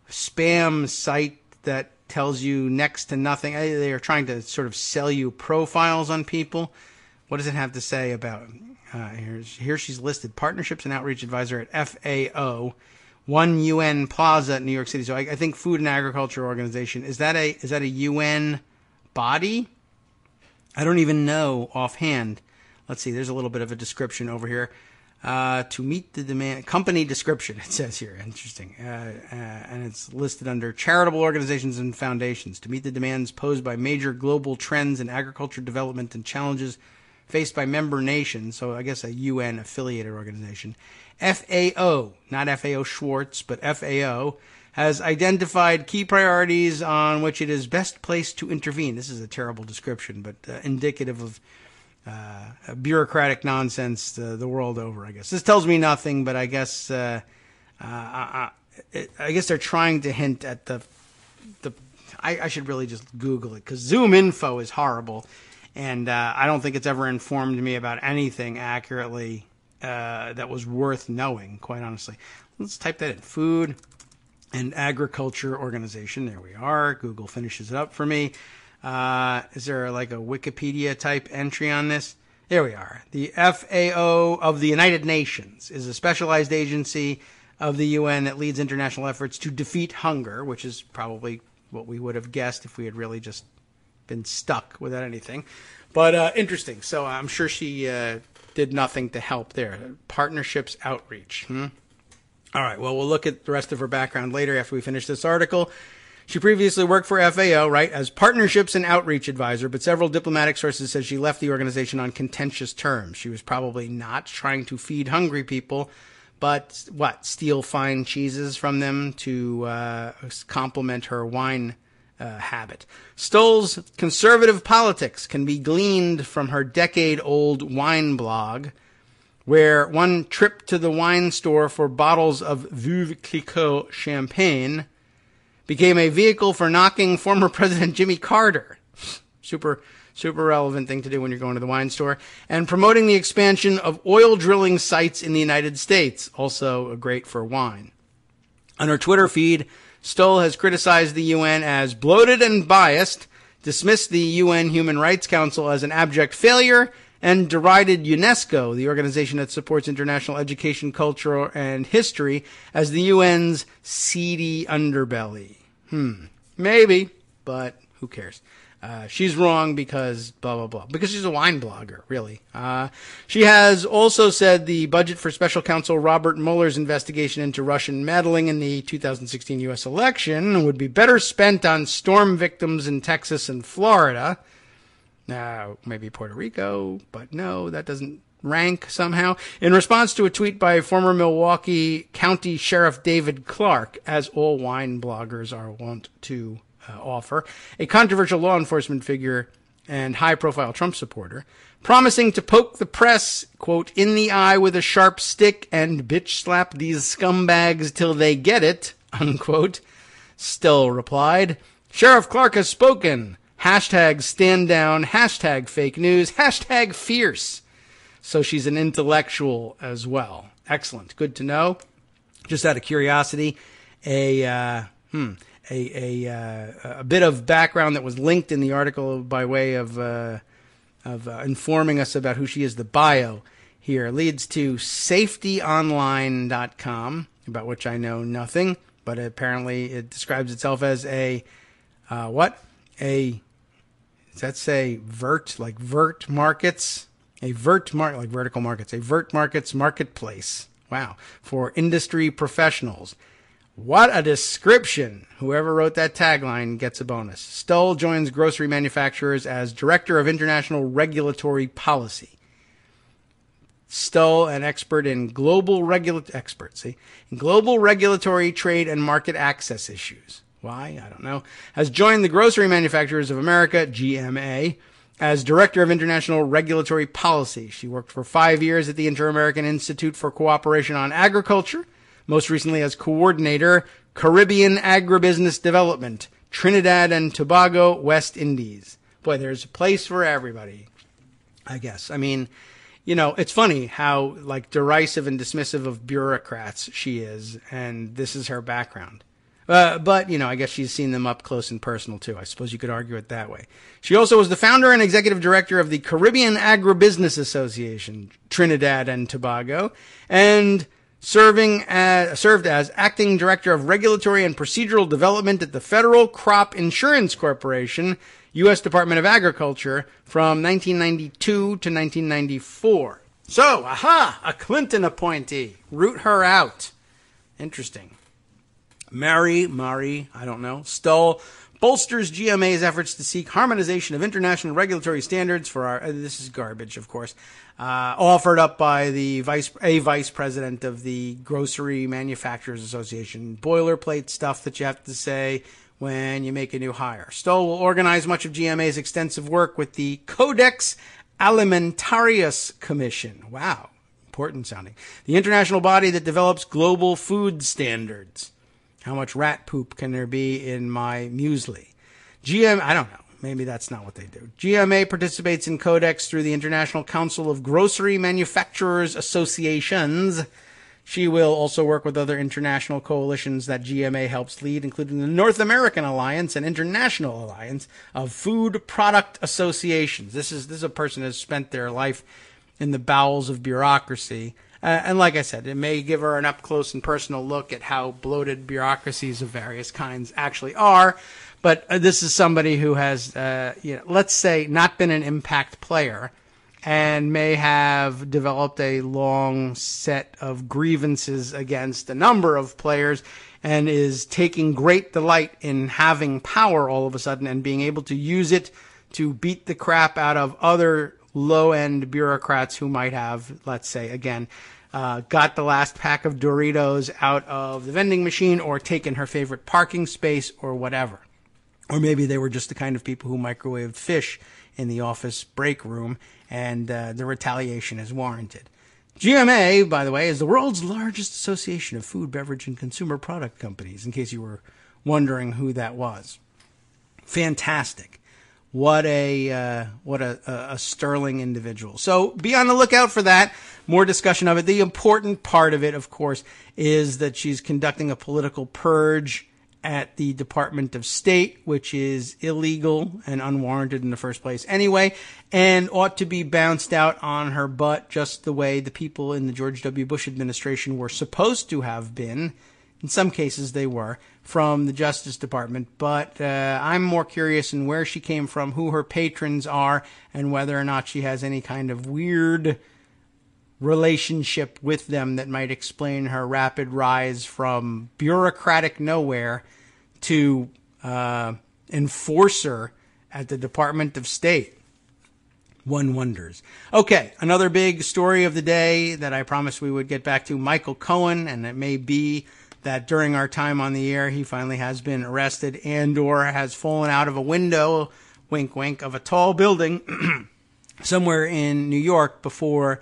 spam site that tells you next to nothing. They are trying to sort of sell you profiles on people. What does it have to say about here she's listed partnerships and outreach advisor at FAO, 1 UN Plaza, New York City. So I think Food and Agriculture Organization, is that a UN body? I don't even know offhand. Let's see, there's a little bit of a description over here. To meet the demand, company description, it says here. Interesting. And it's listed under charitable organizations and foundations to meet the demands posed by major global trends in agriculture development and challenges faced by member nations, so I guess a UN affiliated organization. FAO, not FAO Schwartz, but FAO, has identified key priorities on which it is best placed to intervene. This is a terrible description, but indicative of bureaucratic nonsense the world over, I guess. This tells me nothing, but I guess I guess they're trying to hint at I should really just Google it, because Zoom info is horrible, and I don't think it's ever informed me about anything accurately that was worth knowing, quite honestly. Let's type that in. Food and Agriculture Organization. There we are. Google finishes it up for me. Is there like a Wikipedia type entry on this? There we are. The FAO of the United Nations is a specialized agency of the UN that leads international efforts to defeat hunger, which is probably what we would have guessed if we had really just been stuck without anything. But interesting. So I'm sure she did nothing to help there. Partnerships outreach. All right, well, we'll look at the rest of her background later after we finish this article. She previously worked for FAO, right, as partnerships and outreach advisor, but several diplomatic sources said she left the organization on contentious terms. She was probably not trying to feed hungry people, but steal fine cheeses from them to complement her wine habit. Stoll's conservative politics can be gleaned from her decade-old wine blog, where one trip to the wine store for bottles of Veuve Clicquot champagne became a vehicle for knocking former President Jimmy Carter. Super relevant thing to do when you're going to the wine store. And promoting the expansion of oil drilling sites in the United States, also great for wine. On her Twitter feed, Stoll has criticized the UN as bloated and biased, dismissed the UN Human Rights Council as an abject failure, and derided UNESCO, the organization that supports international education, culture, and history, as the UN's seedy underbelly. Maybe, but who cares? She's wrong because blah, blah, blah. Because she's a wine blogger, really. She has also said the budget for Special Counsel Robert Mueller's investigation into Russian meddling in the 2016 U.S. election would be better spent on storm victims in Texas and Florida. Maybe Puerto Rico, but no, that doesn't rank somehow. In response to a tweet by former Milwaukee County Sheriff David Clark, as all wine bloggers are wont to offer, a controversial law enforcement figure and high-profile Trump supporter, promising to poke the press, quote, in the eye with a sharp stick and bitch slap these scumbags till they get it, unquote, Stoll replied, Sheriff Clark has spoken. Hashtag stand down, hashtag fake news, hashtag fierce. So she's an intellectual as well. Excellent. Good to know. Just out of curiosity, a bit of background that was linked in the article by way of informing us about who she is. The bio here leads to safetyonline.com, about which I know nothing, but apparently it describes itself as does that say vert, like vert markets? Like vertical markets. A vert markets marketplace. Wow. For industry professionals. What a description. Whoever wrote that tagline gets a bonus. Stoll joins grocery manufacturers as Director of International Regulatory Policy. Stoll, an expert in global regulatory trade and market access issues. Why? I don't know. Has joined the Grocery Manufacturers of America, GMA, as Director of International Regulatory Policy. She worked for 5 years at the Inter-American Institute for Cooperation on Agriculture, most recently as Coordinator, Caribbean Agribusiness Development, Trinidad and Tobago, West Indies. Boy, there's a place for everybody, I guess. I mean, you know, it's funny how, like, derisive and dismissive of bureaucrats she is, and this is her background. But, you know, I guess she's seen them up close and personal, too. I suppose you could argue it that way. She also was the founder and executive director of the Caribbean Agribusiness Association, Trinidad and Tobago, and served as acting director of regulatory and procedural development at the Federal Crop Insurance Corporation, U.S. Department of Agriculture, from 1992 to 1994. So, a Clinton appointee. Root her out. Interesting. Mary, I don't know, Stoll bolsters GMA's efforts to seek harmonization of international regulatory standards for our, this is garbage, of course, offered up by the vice president of the Grocery Manufacturers Association. Boilerplate stuff that you have to say when you make a new hire. Stoll will organize much of GMA's extensive work with the Codex Alimentarius Commission. Wow, important sounding. The international body that develops global food standards. How much rat poop can there be in my muesli? I don't know. Maybe that's not what they do. GMA participates in Codex through the International Council of Grocery Manufacturers Associations. She will also work with other international coalitions that GMA helps lead, including the North American Alliance and International Alliance of Food Product Associations. This is a person who has spent their life in the bowels of bureaucracy. And like I said, it may give her an up-close and personal look at how bloated bureaucracies of various kinds actually are. But this is somebody who has, let's say, not been an impact player and may have developed a long set of grievances against a number of players and is taking great delight in having power all of a sudden and being able to use it to beat the crap out of other low-end bureaucrats who might have, let's say, again, got the last pack of Doritos out of the vending machine or taken her favorite parking space or whatever. Or maybe they were just the kind of people who microwaved fish in the office break room and the retaliation is warranted. GMA, by the way, is the world's largest association of food, beverage, and consumer product companies, in case you were wondering who that was. Fantastic. What a sterling individual. So be on the lookout for that. More discussion of it. The important part of it, of course, is that she's conducting a political purge at the Department of State, which is illegal and unwarranted in the first place anyway, and ought to be bounced out on her butt just the way the people in the George W. Bush administration were supposed to have been. In some cases they were, from the Justice Department. But I'm more curious in where she came from, who her patrons are, and whether or not she has any kind of weird relationship with them that might explain her rapid rise from bureaucratic nowhere to enforcer at the Department of State. One wonders. Okay, another big story of the day that I promised we would get back to, Michael Cohen, and it may be that during our time on the air, he finally has been arrested and or has fallen out of a window, wink, wink, of a tall building somewhere in New York before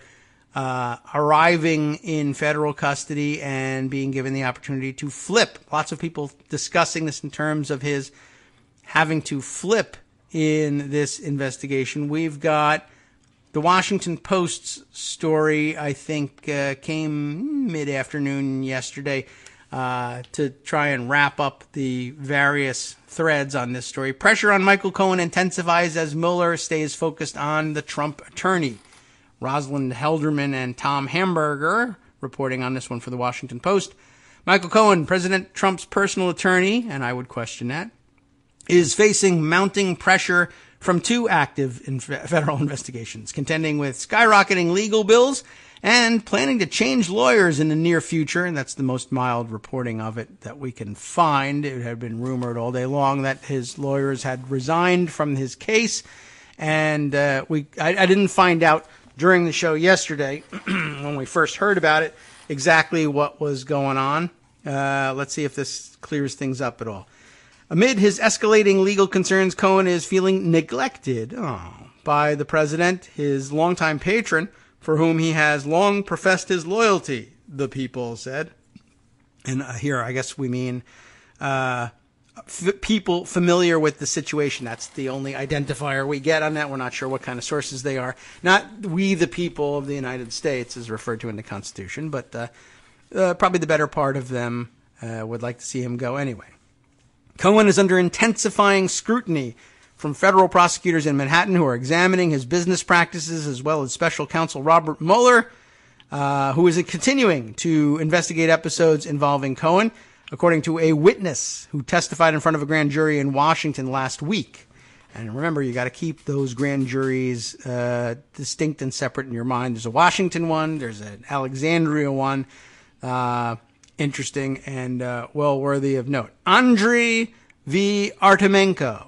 arriving in federal custody and being given the opportunity to flip. Lots of people discussing this in terms of his having to flip in this investigation. We've got the Washington Post's story, I think, came mid-afternoon yesterday, to try and wrap up the various threads on this story. Pressure on Michael Cohen intensifies as Mueller stays focused on the Trump attorney. Rosalind Helderman and Tom Hamburger reporting on this one for the Washington Post. Michael Cohen, President Trump's personal attorney, and I would question that, is facing mounting pressure from two active federal investigations, contending with skyrocketing legal bills and planning to change lawyers in the near future. And that's the most mild reporting of it that we can find. It had been rumored all day long that his lawyers had resigned from his case. And I didn't find out during the show yesterday when we first heard about it exactly what was going on. Let's see if this clears things up at all. Amid his escalating legal concerns, Cohen is feeling neglected by the president, his longtime patron, for whom he has long professed his loyalty, the People said. And here, I guess we mean people familiar with the situation. That's the only identifier we get on that. We're not sure what kind of sources they are. Not we, the people of the United States, is referred to in the Constitution, but probably the better part of them would like to see him go anyway. Cohen is under intensifying scrutiny from federal prosecutors in Manhattan who are examining his business practices, as well as special counsel Robert Mueller, who is continuing to investigate episodes involving Cohen, according to a witness who testified in front of a grand jury in Washington last week. And remember, you got to keep those grand juries distinct and separate in your mind. There's a Washington one, there's an Alexandria one. Interesting and well worthy of note. Andriy V. Artemenko,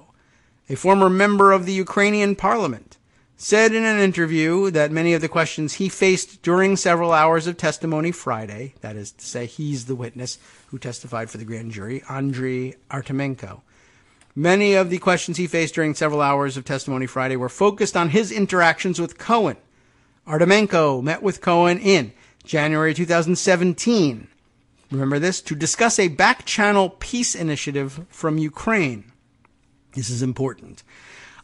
a former member of the Ukrainian parliament, said in an interview that many of the questions he faced during several hours of testimony Friday, that is to say, he's the witness who testified for the grand jury, Andriy Artemenko. Many of the questions he faced during several hours of testimony Friday were focused on his interactions with Cohen. Artemenko met with Cohen in January 2017. Remember this? To discuss a back-channel peace initiative from Ukraine. This is important.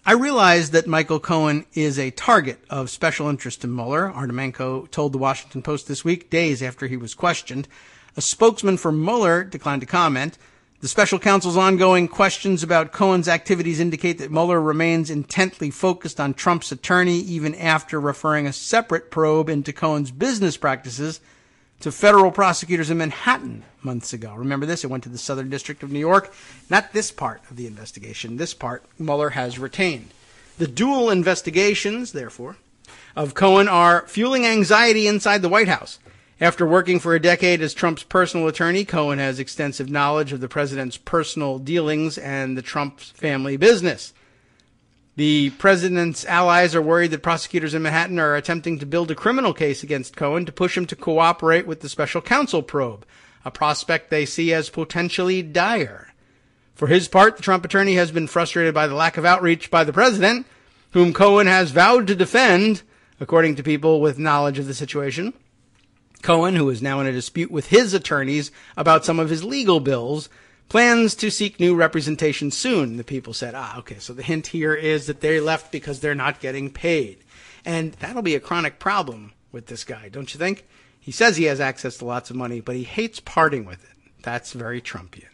I realize that Michael Cohen is a target of special interest to Mueller, Artemenko told the Washington Post this week, days after he was questioned. A spokesman for Mueller declined to comment. The special counsel's ongoing questions about Cohen's activities indicate that Mueller remains intently focused on Trump's attorney, even after referring a separate probe into Cohen's business practices to federal prosecutors in Manhattan months ago. Remember this? It went to the Southern District of New York. Not this part of the investigation. This part Mueller has retained. The dual investigations, therefore, of Cohen are fueling anxiety inside the White House. After working for a decade as Trump's personal attorney, Cohen has extensive knowledge of the president's personal dealings and the Trump family business. The president's allies are worried that prosecutors in Manhattan are attempting to build a criminal case against Cohen to push him to cooperate with the special counsel probe, a prospect they see as potentially dire. For his part, the Trump attorney has been frustrated by the lack of outreach by the president, whom Cohen has vowed to defend, according to people with knowledge of the situation. Cohen, who is now in a dispute with his attorneys about some of his legal bills, plans to seek new representation soon, the people said. Okay, so the hint here is that they left because they're not getting paid. And that'll be a chronic problem with this guy, don't you think? He says he has access to lots of money, but he hates parting with it. That's very Trumpian.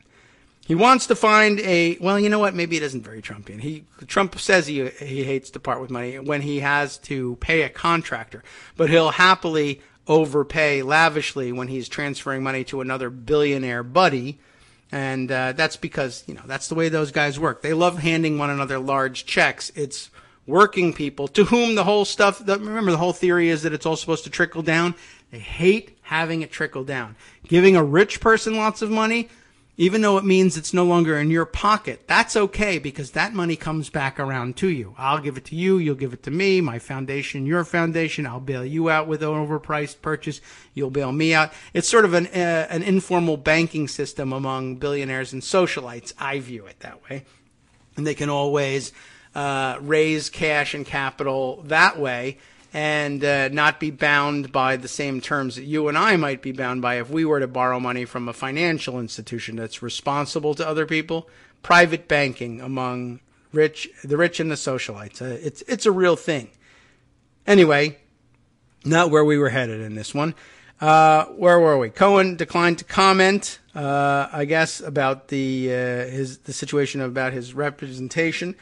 He wants to find well, you know what? Maybe it isn't very Trumpian. Trump says he hates to part with money when he has to pay a contractor, but he'll happily overpay lavishly when he's transferring money to another billionaire buddy. And that's because, that's the way those guys work. They love handing one another large checks. It's working people to whom the whole stuff, remember the whole theory is that it's all supposed to trickle down. They hate having it trickle down. Giving a rich person lots of money, even though it means it's no longer in your pocket, that's okay because that money comes back around to you. I'll give it to you, you'll give it to me, my foundation, your foundation, I'll bail you out with an overpriced purchase, you'll bail me out. It's sort of an informal banking system among billionaires and socialites. I view it that way. And they can always raise cash and capital that way and not be bound by the same terms that you and I might be bound by if we were to borrow money from a financial institution that's responsible to other people. Private banking among the rich and the socialites. It's a real thing. Anyway, not where we were headed in this one. Where were we? Cohen declined to comment, I guess, about the situation about his representation,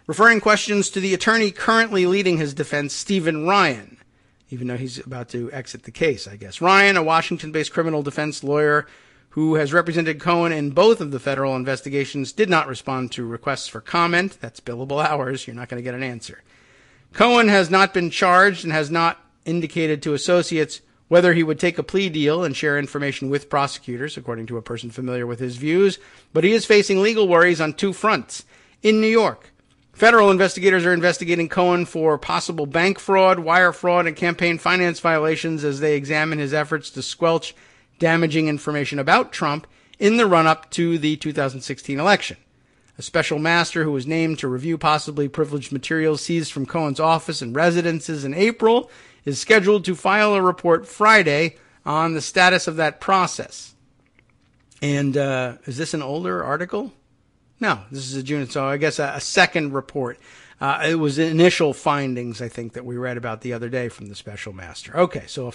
referring questions to the attorney currently leading his defense, Stephen Ryan, even though he's about to exit the case, I guess. Ryan, a Washington-based criminal defense lawyer who has represented Cohen in both of the federal investigations, did not respond to requests for comment. That's billable hours. You're not going to get an answer. Cohen has not been charged and has not indicated to associates whether he would take a plea deal and share information with prosecutors, according to a person familiar with his views, but he is facing legal worries on two fronts. In New York, federal investigators are investigating Cohen for possible bank fraud, wire fraud, and campaign finance violations as they examine his efforts to squelch damaging information about Trump in the run-up to the 2016 election. A special master who was named to review possibly privileged materials seized from Cohen's office and residences in April is scheduled to file a report Friday on the status of that process. And is this an older article? No, this is a June, so I guess a second report. It was initial findings, I think, that we read about the other day from the special master. Okay, so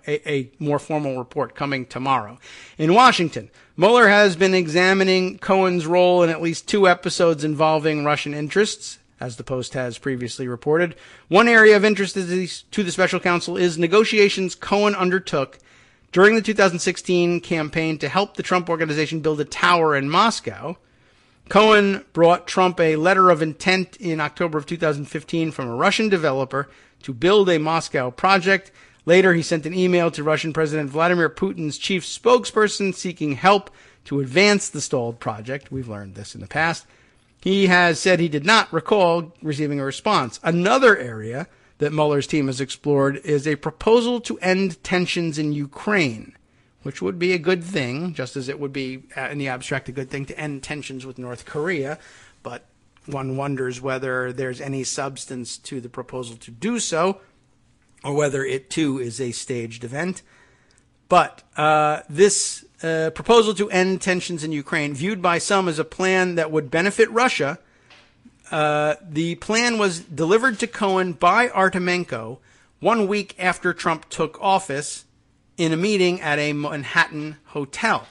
a more formal report coming tomorrow. In Washington, Mueller has been examining Cohen's role in at least two episodes involving Russian interests, as the Post has previously reported. One area of interest to the special counsel is negotiations Cohen undertook during the 2016 campaign to help the Trump Organization build a tower in Moscow. Cohen brought Trump a letter of intent in October of 2015 from a Russian developer to build a Moscow project. Later, he sent an email to Russian President Vladimir Putin's chief spokesperson seeking help to advance the stalled project. We've learned this in the past. He has said he did not recall receiving a response. Another area that Mueller's team has explored is a proposal to end tensions in Ukraine, which would be a good thing, just as it would be, in the abstract, a good thing to end tensions with North Korea. But one wonders whether there's any substance to the proposal to do so, or whether it, too, is a staged event. But this proposal to end tensions in Ukraine, viewed by some as a plan that would benefit Russia, the plan was delivered to Cohen by Artemenko 1 week after Trump took office in a meeting at a Manhattan hotel.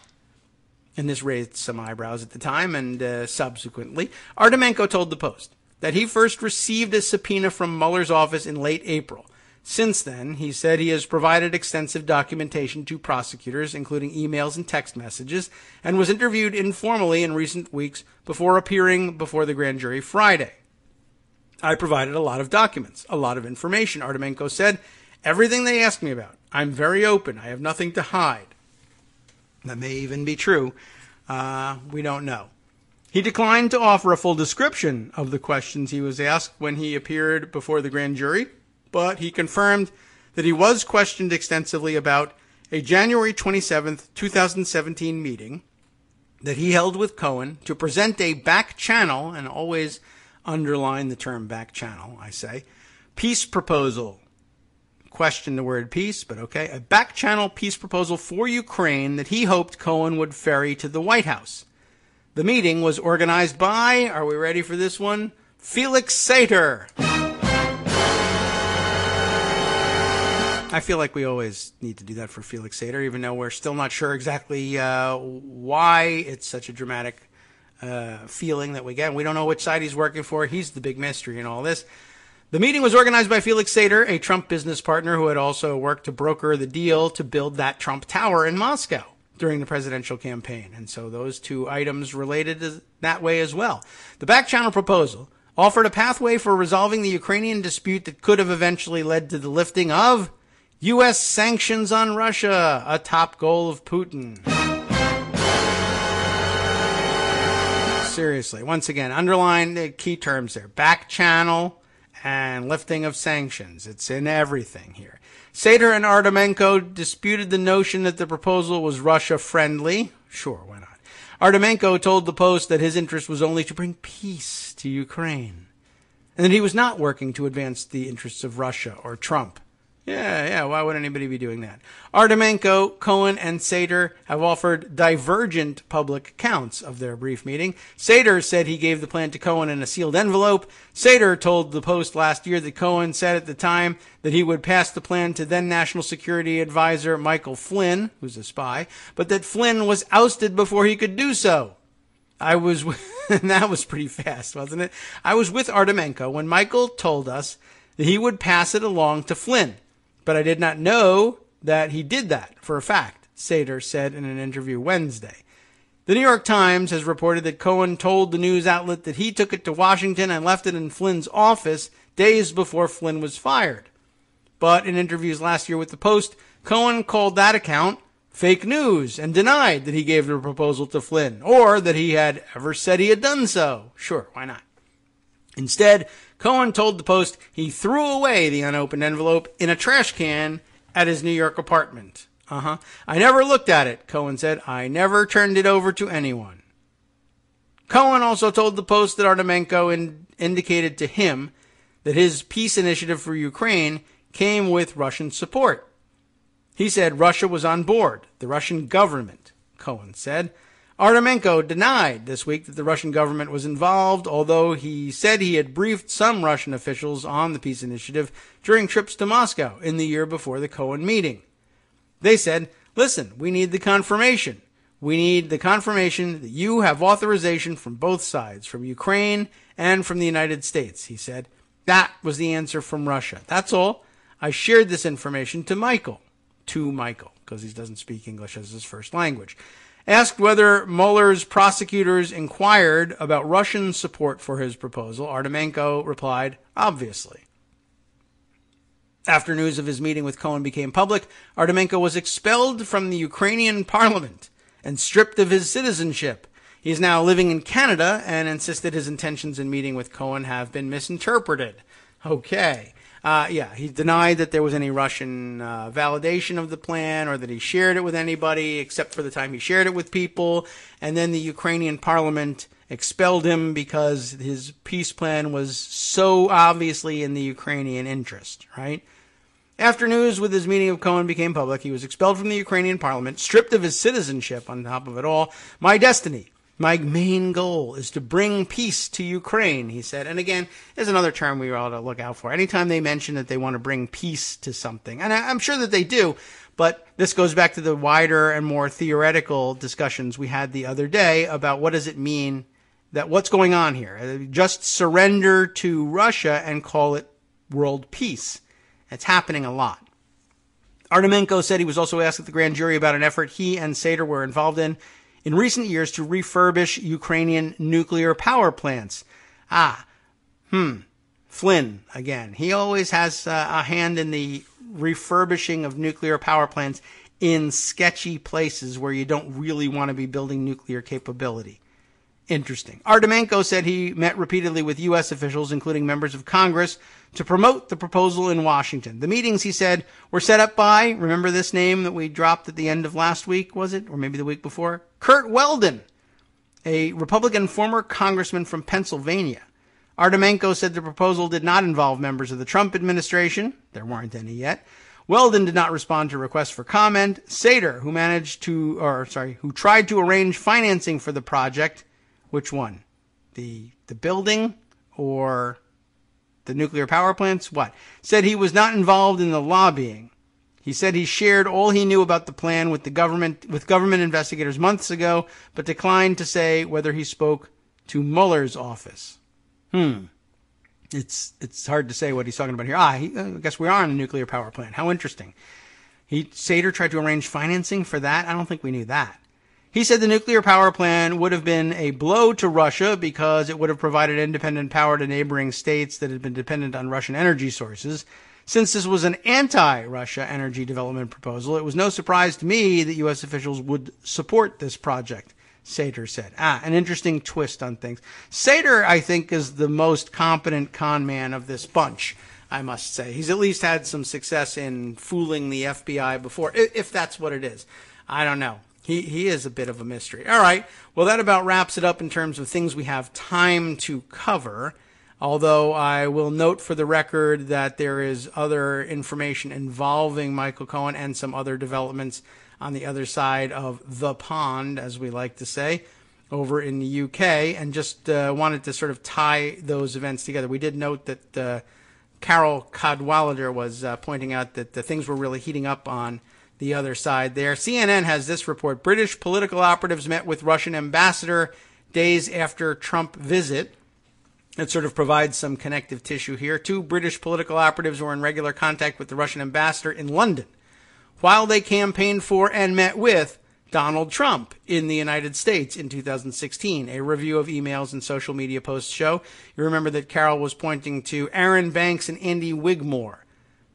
And this raised some eyebrows at the time and subsequently. Artemenko told the Post that he first received a subpoena from Mueller's office in late April. Since then, he said he has provided extensive documentation to prosecutors, including emails and text messages, and was interviewed informally in recent weeks before appearing before the grand jury Friday. I provided a lot of documents, a lot of information, Artemenko said. Everything they asked me about. I'm very open. I have nothing to hide. That may even be true. We don't know. He declined to offer a full description of the questions he was asked when he appeared before the grand jury, but he confirmed that he was questioned extensively about a January 27, 2017 meeting that he held with Cohen to present a back channel, and always underline the term back channel, I say, peace proposal. Question the word peace, but okay. A back channel peace proposal for Ukraine that he hoped Cohen would ferry to the White House. The meeting was organized by, are we ready for this one? Felix Sater. I feel like we always need to do that for Felix Sater, even though we're still not sure exactly why it's such a dramatic feeling that we get. We don't know which side he's working for. He's the big mystery in all this. The meeting was organized by Felix Sater, a Trump business partner who had also worked to broker the deal to build that Trump Tower in Moscow during the presidential campaign. And so those two items related that way as well. The back channel proposal offered a pathway for resolving the Ukrainian dispute that could have eventually led to the lifting of U.S. sanctions on Russia, a top goal of Putin. Seriously, once again, underline the key terms there. Back channel and lifting of sanctions. It's in everything here. Sater and Artemenko disputed the notion that the proposal was Russia-friendly. Sure, why not? Artemenko told the Post that his interest was only to bring peace to Ukraine, and that he was not working to advance the interests of Russia or Trump. Yeah, why would anybody be doing that? Artemenko, Cohen, and Sater have offered divergent public accounts of their brief meeting. Sater said he gave the plan to Cohen in a sealed envelope. Sater told the Post last year that Cohen said at the time that he would pass the plan to then National Security Advisor Michael Flynn, who's a spy, but that Flynn was ousted before he could do so. And that was pretty fast, wasn't it? I was with Artemenko when Michael told us that he would pass it along to Flynn. But I did not know that he did that for a fact, Sater said in an interview Wednesday. The New York Times has reported that Cohen told the news outlet that he took it to Washington and left it in Flynn's office days before Flynn was fired. But in interviews last year with the Post, Cohen called that account fake news and denied that he gave the proposal to Flynn or that he had ever said he had done so. Sure, why not? Instead, Cohen told the Post he threw away the unopened envelope in a trash can at his New York apartment. I never looked at it, Cohen said. I never turned it over to anyone. Cohen also told the Post that Artemenko indicated to him that his peace initiative for Ukraine came with Russian support. He said Russia was on board, the Russian government, Cohen said. Artemenko denied this week that the Russian government was involved, although he said he had briefed some Russian officials on the peace initiative during trips to Moscow in the year before the Cohen meeting. They said, listen, we need the confirmation. We need the confirmation that you have authorization from both sides, from Ukraine and from the United States, he said. That was the answer from Russia. That's all. I shared this information to Michael, because he doesn't speak English as his first language. Asked whether Mueller's prosecutors inquired about Russian support for his proposal, Artemenko replied, obviously. After news of his meeting with Cohen became public, Artemenko was expelled from the Ukrainian parliament and stripped of his citizenship. He is now living in Canada and insisted his intentions in meeting with Cohen have been misinterpreted. Okay. He denied that there was any Russian validation of the plan or that he shared it with anybody except for the time he shared it with people. And then the Ukrainian parliament expelled him because his peace plan was so obviously in the Ukrainian interest, right? After news with his meeting of Cohen became public, he was expelled from the Ukrainian parliament, stripped of his citizenship on top of it all. My destiny, my main goal is to bring peace to Ukraine, he said. And again, there's another term we ought to look out for. Anytime they mention that they want to bring peace to something, and I'm sure that they do, but this goes back to the wider and more theoretical discussions we had the other day about what does it mean, that what's going on here. Just surrender to Russia and call it world peace. It's happening a lot. Artemenko said he was also asked at the grand jury about an effort he and Sater were involved in recent years to refurbish Ukrainian nuclear power plants. Flynn, again. He always has a hand in the refurbishing of nuclear power plants in sketchy places where you don't really want to be building nuclear capability. Interesting. Artemenko said he met repeatedly with U.S. officials, including members of Congress, to promote the proposal in Washington. The meetings, he said, were set up by, remember this name that we dropped at the end of last week, was it? Or maybe the week before? Kurt Weldon, a Republican former congressman from Pennsylvania. Artemenko said the proposal did not involve members of the Trump administration. There weren't any yet. Weldon did not respond to requests for comment. Sater, who tried to arrange financing for the project. Which one? The building or the nuclear power plants? What? Said he was not involved in the lobbying. He said he shared all he knew about the plan with government investigators months ago, but declined to say whether he spoke to Mueller's office. It's hard to say what he's talking about here. I guess we are on a nuclear power plant. How interesting. Sater tried to arrange financing for that? I don't think we knew that. He said the nuclear power plant would have been a blow to Russia because it would have provided independent power to neighboring states that had been dependent on Russian energy sources. Since this was an anti-Russia energy development proposal, it was no surprise to me that U.S. officials would support this project, Sater said. An interesting twist on things. Sater, I think, is the most competent con man of this bunch, I must say. He's at least had some success in fooling the FBI before, if that's what it is. I don't know. He is a bit of a mystery. All right. Well, that about wraps it up in terms of things we have time to cover. Although I will note for the record that there is other information involving Michael Cohen and some other developments on the other side of the pond, as we like to say, over in the UK. And just wanted to sort of tie those events together. We did note that Carol Cadwalader was pointing out that the things were really heating up on the other side there. CNN has this report. British political operatives met with Russian ambassador days after Trump visit. It sort of provides some connective tissue here. 2 British political operatives were in regular contact with the Russian ambassador in London while they campaigned for and met with Donald Trump in the United States in 2016. A review of emails and social media posts show. You remember that Carol was pointing to Aaron Banks and Andy Wigmore,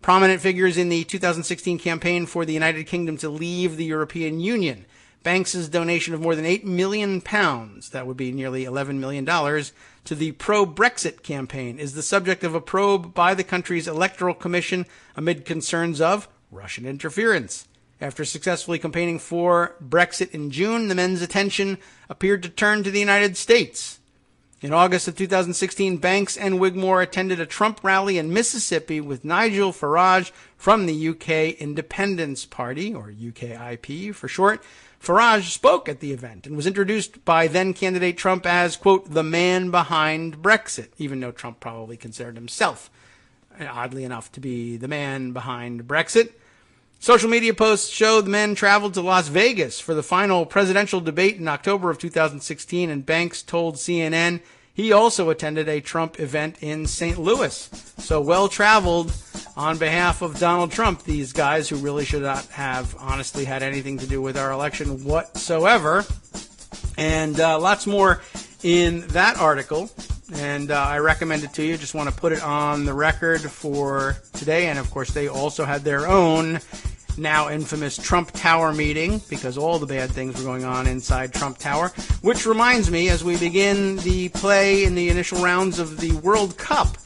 prominent figures in the 2016 campaign for the United Kingdom to leave the European Union. Banks' donation of more than £8 million, that would be nearly $11 million, to the pro-Brexit campaign is the subject of a probe by the country's electoral commission amid concerns of Russian interference. After successfully campaigning for Brexit in June, the men's attention appeared to turn to the United States. In August of 2016, Banks and Wigmore attended a Trump rally in Mississippi with Nigel Farage from the UK Independence Party, or UKIP for short. Farage spoke at the event and was introduced by then-candidate Trump as, quote, the man behind Brexit, even though Trump probably considered himself, oddly enough, to be the man behind Brexit. Social media posts show the men traveled to Las Vegas for the final presidential debate in October of 2016, and Banks told CNN he also attended a Trump event in St. Louis. So well-traveled on behalf of Donald Trump, these guys who really should not have honestly had anything to do with our election whatsoever. And lots more in that article. And I recommend it to you. Just want to put it on the record for today. And, of course, they also had their own now infamous Trump Tower meeting, because all the bad things were going on inside Trump Tower, which reminds me, as we begin the play in the initial rounds of the World Cup,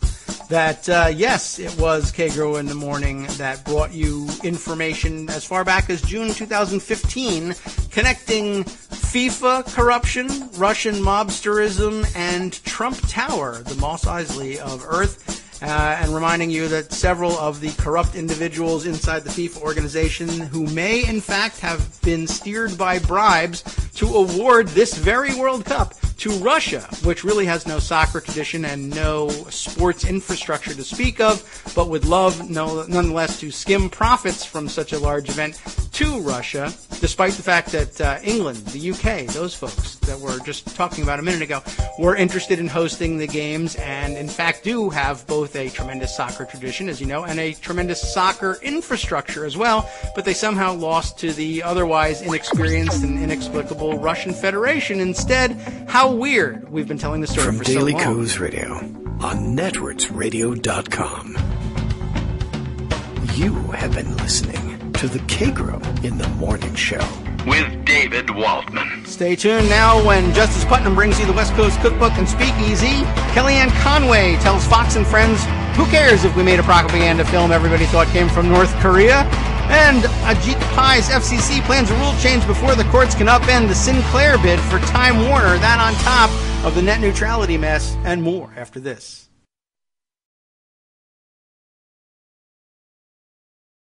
that, yes, it was Kagro in the Morning that brought you information as far back as June 2015, connecting FIFA corruption, Russian mobsterism, and Trump Tower, the Mos Eisley of Earth, and reminding you that several of the corrupt individuals inside the FIFA organization who may, in fact, have been steered by bribes to award this very World Cup to Russia, which really has no soccer tradition and no sports infrastructure to speak of, but would love, nonetheless, to skim profits from such a large event to Russia, despite the fact that England, the UK, those folks that we're just talking about a minute ago, were interested in hosting the games and, in fact, do have both a tremendous soccer tradition, as you know, and a tremendous soccer infrastructure as well, but they somehow lost to the otherwise inexperienced and inexplicable Russian Federation instead. How weird. We've been telling the story From for Daily so long. Co's Radio on networksradio.com. You have been listening to the Kagro in the Morning Show with David Waldman. Stay tuned now when Justice Putnam brings you the West Coast Cookbook and Speakeasy. Kellyanne Conway tells Fox and Friends, who cares if we made a propaganda film everybody thought came from North Korea? And Ajit Pai's FCC plans a rule change before the courts can upend the Sinclair bid for Time Warner. That on top of the net neutrality mess and more after this.